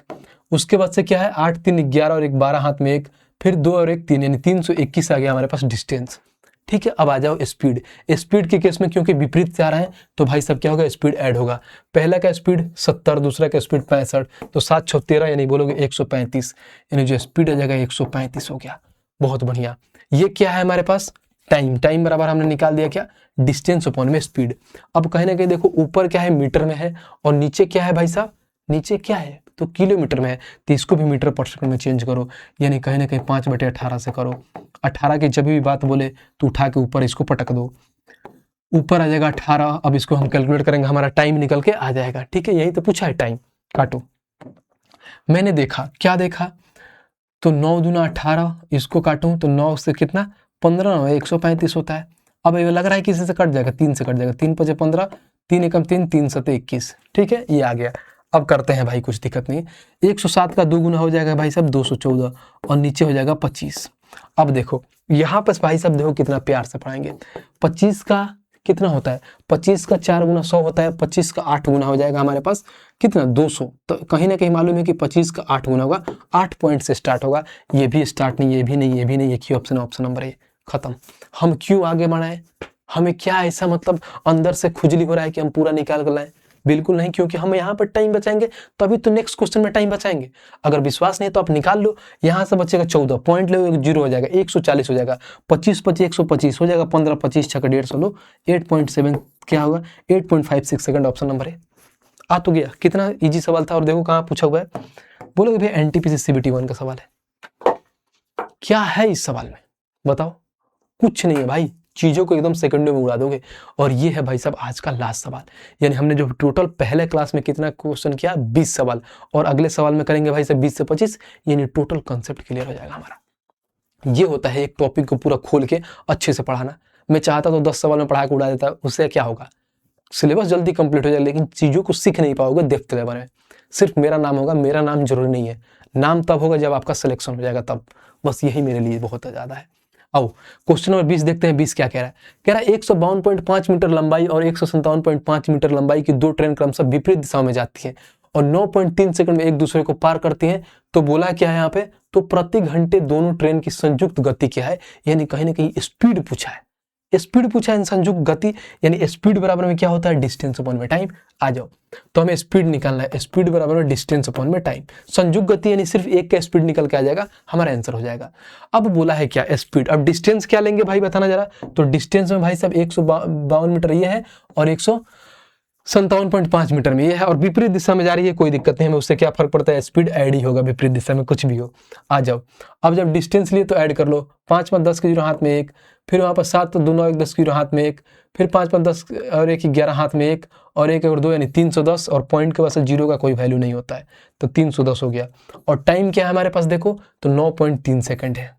उसके बाद से क्या है 8 3 11 और 1 12 हाथ में 1, फिर 2 और 1 3, यानी 321 आ गया हमारे पास डिस्टेंस। ठीक है। अब आ जाओ स्पीड। स्पीड के केस में क्योंकि विपरीत से आ रहा है तो भाई सब क्या होगा, स्पीड ऐड होगा। पहला का स्पीड 70, दूसरा का स्पीड 65, तो 7 6 13, यानी बोलोगे 135, यानी जो स्पीड आ जाएगा 135 हो गया। बहुत बढ़िया। ये क्या है हमारे पास, टाइम। टाइम बराबर हमने निकाल दिया क्या, डिस्टेंस अपॉन में स्पीड। अब कहीं ना कहीं देखो ऊपर क्या है, मीटर में है, और नीचे क्या है भाई साहब, नीचे क्या है तो किलोमीटर में है, तो इसको भी मीटर पर सेकंड में चेंज करो, यानी कहीं ना कहीं 5/18 से करो। 18 की जब भी बात बोले तो उठा के ऊपर इसको पटक दो, ऊपर आ जाएगा 18। अब इसको हम कैलकुलेट करेंगे, हमारा टाइम निकल के आ जाएगा। ठीक है, यही तो पूछा है टाइम। काटो। मैंने देखा, क्या देखा, तो 9 दूना 18, इसको काटूं तो 9 से कितना 15, 135 होता है। अब ये लग रहा है किसी से कट जाएगा, 3 से कट जाएगा, 3 5 15, 3 एकम 3, 3 7 21। ठीक है, ये आ गया। अब करते हैं भाई, कुछ दिक्कत नहीं। 107 का 2 गुना हो जाएगा भाई साहब 214, और नीचे हो जाएगा 25। अब देखो यहाँ पर भाई साहब देखो कितना प्यार से पढ़ाएंगे। 25 का कितना होता है, 25 का 4 गुना 100 होता है, 25 का 8 गुना हो जाएगा हमारे पास कितना 200। तो कहीं ना कहीं मालूम है कि 25 का 8 गुना होगा, 8 पॉइंट से स्टार्ट होगा। ये भी स्टार्ट नहीं, ये भी नहीं, ये भी नहीं, एक ही ऑप्शन, ऑप्शन नंबर ए। खत्म। हम क्यों आगे बढ़ाएं, हमें क्या ऐसा मतलब अंदर से खुजली हो रहा है कि हम पूरा निकाल कर लाएं। बिल्कुल नहीं, क्योंकि हम यहाँ पर टाइम बचाएंगे तभी तो नेक्स्ट क्वेश्चन में टाइम बचाएंगे। अगर विश्वास नहीं है तो आप निकाल लो, यहाँ से बचेगा 14 पॉइंट लो, 0 हो जाएगा, 140 हो जाएगा, 25 25 125 हो जाएगा, 15 25 6 150 लो, 8.7 क्या होगा, 8.56 सेकंड ऑप्शन नंबर है। आ तो गया, कितना इजी सवाल था। और देखो कहाँ पूछा हुआ है, बोलोगे भैया एनटीपीसी सीबीटी 1 का सवाल है। क्या है इस सवाल में बताओ, कुछ नहीं है भाई, चीजों को एकदम सेकंडों में उड़ा दोगे। और ये है भाई साहब आज का लास्ट सवाल, यानी हमने जो टोटल पहले क्लास में कितना क्वेश्चन किया, 20 सवाल, और अगले सवाल में करेंगे भाई साहब 20 से 25, यानी टोटल कंसेप्ट क्लियर हो जाएगा हमारा। ये होता है एक टॉपिक को पूरा खोल के अच्छे से पढ़ाना। मैं चाहता तो 10 सवाल में पढ़ा के उड़ा देता, उससे क्या होगा, सिलेबस जल्दी कंप्लीट हो जाएगा, लेकिन चीजों को सीख नहीं पाओगे देखते लेवल में। सिर्फ मेरा नाम होगा, मेरा नाम जरूरी नहीं है, नाम तब होगा जब आपका सिलेक्शन हो जाएगा तब, बस यही मेरे लिए बहुत ज्यादा है। आओ क्वेश्चन नंबर 20 देखते हैं। 20 क्या कह रहा है, कह रहा है 152.5 मीटर लंबाई और 157.5 मीटर लंबाई की दो ट्रेन क्रमशः विपरीत दिशाओं में जाती हैं और 9.3 सेकंड में एक दूसरे को पार करती हैं। तो बोला क्या है यहाँ पे, तो प्रति घंटे दोनों ट्रेन की संयुक्त गति क्या है, यानी कहीं ना कहीं स्पीड पूछा है, स्पीड पूछा है संयुक्त गति, यानी स्पीड बराबर में क्या होता है, डिस्टेंस अपॉन में टाइम। आ जाओ, तो हमें स्पीड निकालना है, स्पीड बराबर में डिस्टेंस अपॉन में टाइम, संयुक्त गति यानी सिर्फ एक का स्पीड निकल के आ जाएगा, हमारा आंसर हो जाएगा। अब बोला है क्या, स्पीड। अब डिस्टेंस क्या लेंगे भाई बताना जरा, तो डिस्टेंस में भाई साहब 152 मीटर ये है और 157.5 मीटर में ये है, और विपरीत दिशा में जा रही है, कोई दिक्कत नहीं, हमें उससे क्या फर्क पड़ता है, स्पीड ऐड ही होगा विपरीत दिशा में कुछ भी हो। आ जाओ, अब जब डिस्टेंस लिए तो ऐड कर लो, 5 5 10 के 0 हाथ में 1, फिर वहाँ पर 7 तो 2 9 1 10 के 0 हाथ में 1, फिर 5 5 10 और 1 11 हाथ में 1, और 1 और 2 यानी 310, और पॉइंट के पास 0 का कोई वैल्यू नहीं होता है, तो 310 हो गया। और टाइम क्या है हमारे पास देखो, तो 9.3 सेकंड है,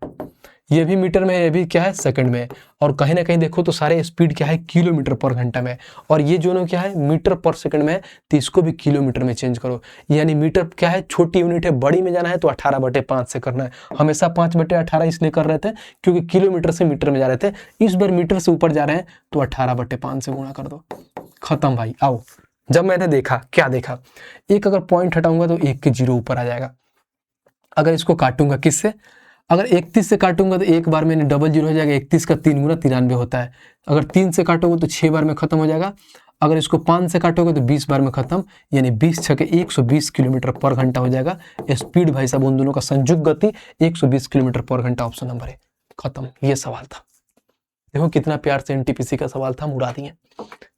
ये भी मीटर में है, ये भी क्या है सेकंड में है, और कहीं ना कहीं देखो तो सारे स्पीड क्या है किलोमीटर पर घंटा में, और ये दोनों क्या है मीटर पर सेकंड में है, तो इसको भी किलोमीटर में चेंज करो, यानी मीटर क्या है छोटी यूनिट है, बड़ी में जाना है तो 18/5 से करना है। हमेशा 5/18 इसलिए कर रहे थे क्योंकि किलोमीटर से मीटर में जा रहे थे, इस बार मीटर से ऊपर जा रहे हैं तो 18/5 से गुणा कर दो, खत्म भाई। आओ, जब मैंने देखा, क्या देखा, एक अगर पॉइंट हटाऊंगा तो 1 के 0 ऊपर आ जाएगा, अगर इसको काटूंगा किससे, अगर 31 से काटूंगा तो एक बार में डबल 0 हो जाएगा, 31 का 3 गुना 93 होता है, अगर 3 से काटोगे तो 6 बार में खत्म हो जाएगा, अगर इसको 5 से काटोगे तो 20 बार में खत्म, यानी 20 छके 120 किलोमीटर पर घंटा हो जाएगा। स्पीड भाई साहब उन दोनों का संयुक्त गति 120 किलोमीटर पर घंटा, ऑप्शन नंबर है, खत्म। ये सवाल था, देखो कितना प्यार से एनटीपीसी का सवाल था, हम उड़ा दिए।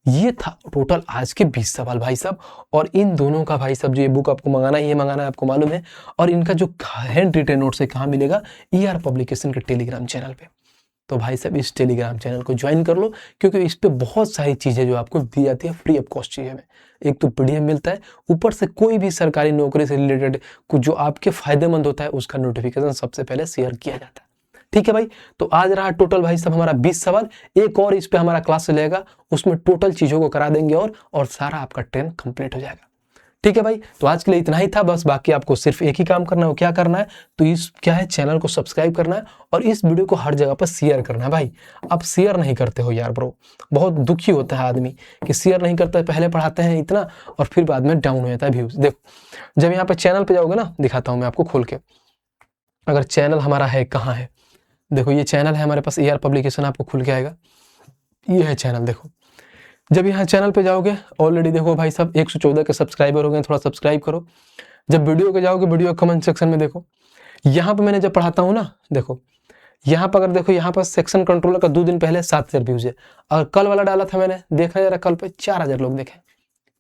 ये था टोटल आज के 20 सवाल भाई साहब, और इन दोनों का भाई साहब जो ये बुक आपको मंगाना है, ये मंगाना है आपको मालूम है, और इनका जो हैंड रिटन नोट्स है कहाँ मिलेगा, ईआर पब्लिकेशन के टेलीग्राम चैनल पे। तो भाई साहब इस टेलीग्राम चैनल को ज्वाइन कर लो, क्योंकि इस पे बहुत सारी चीजें जो आपको दी जाती है फ्री ऑफ कॉस्ट चीजें में, एक तो पीडीएफ मिलता है, ऊपर से कोई भी सरकारी नौकरी से रिलेटेड कुछ जो आपके फायदेमंद होता है उसका नोटिफिकेशन सबसे पहले शेयर किया जाता है। ठीक है भाई, तो आज रहा टोटल भाई साहब हमारा 20 सवाल, एक और इस पे हमारा क्लास चलेगा, उसमें टोटल चीजों को करा देंगे और सारा आपका ट्रेन कंप्लीट हो जाएगा। ठीक है भाई, तो आज के लिए इतना ही था बस, बाकी आपको सिर्फ एक ही काम करना है, क्या करना है, तो इस क्या है चैनल को सब्सक्राइब करना है और इस वीडियो को हर जगह पर शेयर करना है। भाई आप शेयर नहीं करते हो यार ब्रो, बहुत दुखी होता है आदमी कि शेयर नहीं करता है, पहले पढ़ाते हैं इतना और फिर बाद में डाउन हो जाता है व्यूज। देखो जब यहाँ पे चैनल पे जाओगे ना, दिखाता हूँ मैं आपको खोल के, अगर चैनल हमारा है कहाँ है, देखो ये चैनल है हमारे पास, ईआर पब्लिकेशन आपको खुल के आएगा, ये है चैनल। देखो जब यहाँ चैनल पे जाओगे, ऑलरेडी देखो भाई साहब 114 के सब्सक्राइबर हो गए, थोड़ा सब्सक्राइब करो। जब वीडियो के जाओगे, वीडियो कमेंट सेक्शन में देखो, यहाँ पे मैंने जब पढ़ाता हूँ ना, देखो यहाँ पर अगर देखो, यहाँ पर सेक्शन कंट्रोलर का 2 दिन पहले 7000 व्यूज है, और कल वाला डाला था मैंने, देखा जरा कल पे 4000 लोग देखे,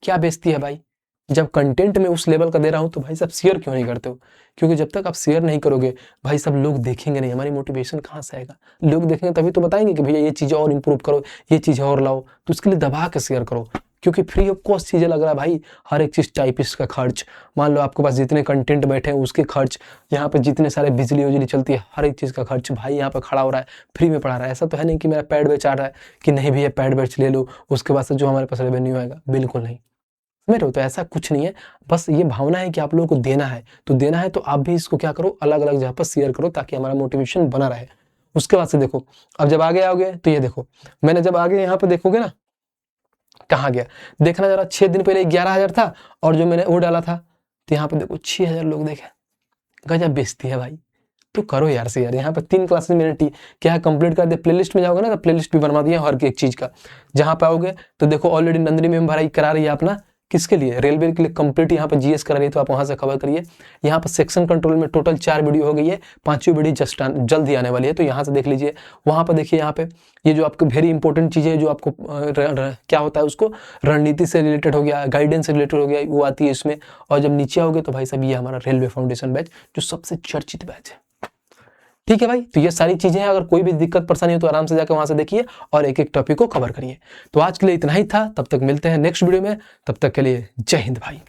क्या बेइज्जती है भाई। जब कंटेंट में उस लेवल का दे रहा हूं तो भाई साहब शेयर क्यों नहीं करते हो, क्योंकि जब तक आप शेयर नहीं करोगे भाई साहब लोग देखेंगे नहीं, हमारी मोटिवेशन कहाँ से आएगा, लोग देखेंगे तभी तो बताएंगे कि भैया ये चीज़ें और इंप्रूव करो, ये चीज़ें और लाओ, तो उसके लिए दबा के शेयर करो, क्योंकि फ्री ऑफ कॉस्ट चीज़ें लग रहा है भाई, हर एक चीज़ टाइपिस्ट का खर्च, मान लो आपके पास जितने कंटेंट बैठे हैं उसके खर्च, यहाँ पे जितने सारे बिजली उजली चलती है हर एक चीज़ का खर्च भाई यहाँ पे खड़ा हो रहा है, फ्री में पढ़ा रहा है। ऐसा तो है नहीं कि मेरा पैड बेच आ रहा है कि नहीं भैया पैड बेच ले लो उसके बाद से जो हमारे पास रेवेन्यू आएगा, बिल्कुल नहीं मेरे, तो ऐसा कुछ नहीं है, बस ये भावना है कि आप लोगों को देना है, तो देना है तो आप भी इसको क्या करो, अलग अलग जगह पर शेयर करो ताकि हमारा मोटिवेशन बना रहे। उसके बाद से देखो, अब जब आगे आओगे तो ये देखो, मैंने जब आगे यहाँ पे देखोगे ना, कहाँ गया देखना जरा, 6 दिन पहले 11,000 था, और जो मैंने वो डाला था तो यहाँ पे देखो 6,000 लोग देखे, गजब बेइज्जती है भाई। तो करो यार से यार, यहाँ पे 3 क्लासेस मैंने क्या है कंप्लीट कर दे, प्लेलिस्ट में जाओगे ना तो प्लेलिस्ट भी बनवा दिया हर एक चीज का, जहाँ पे आओगे तो देखो ऑलरेडी नंदिनी मैम भराई करा रही है अपना किसके लिए? रेलवे के लिए कंप्लीट यहाँ पे जीएस करा रही है, तो आप वहां से कवर करिए। यहाँ पर सेक्शन कंट्रोल में टोटल 4 वीडियो हो गई है, 5वीं वीडियो जल्द ही आने वाली है, तो यहाँ से देख लीजिए। वहां पर देखिए, यहाँ पे ये जो आपको वेरी इंपॉर्टेंट चीजें जो आपको क्या होता है उसको रणनीति से रिलेटेड हो गया, गाइडेंस से रिलेटेड हो गया, वो आती है इसमें। और जब नीचे आओगे तो भाई साहब ये हमारा रेलवे फाउंडेशन बैच जो सबसे चर्चित बैच है। ठीक है भाई, तो ये सारी चीजें हैं। अगर कोई भी दिक्कत परेशानी हो तो आराम से जाकर वहां से देखिए और एक एक टॉपिक को कवर करिए। तो आज के लिए इतना ही था, तब तक मिलते हैं नेक्स्ट वीडियो में, तब तक के लिए जय हिंद भाई।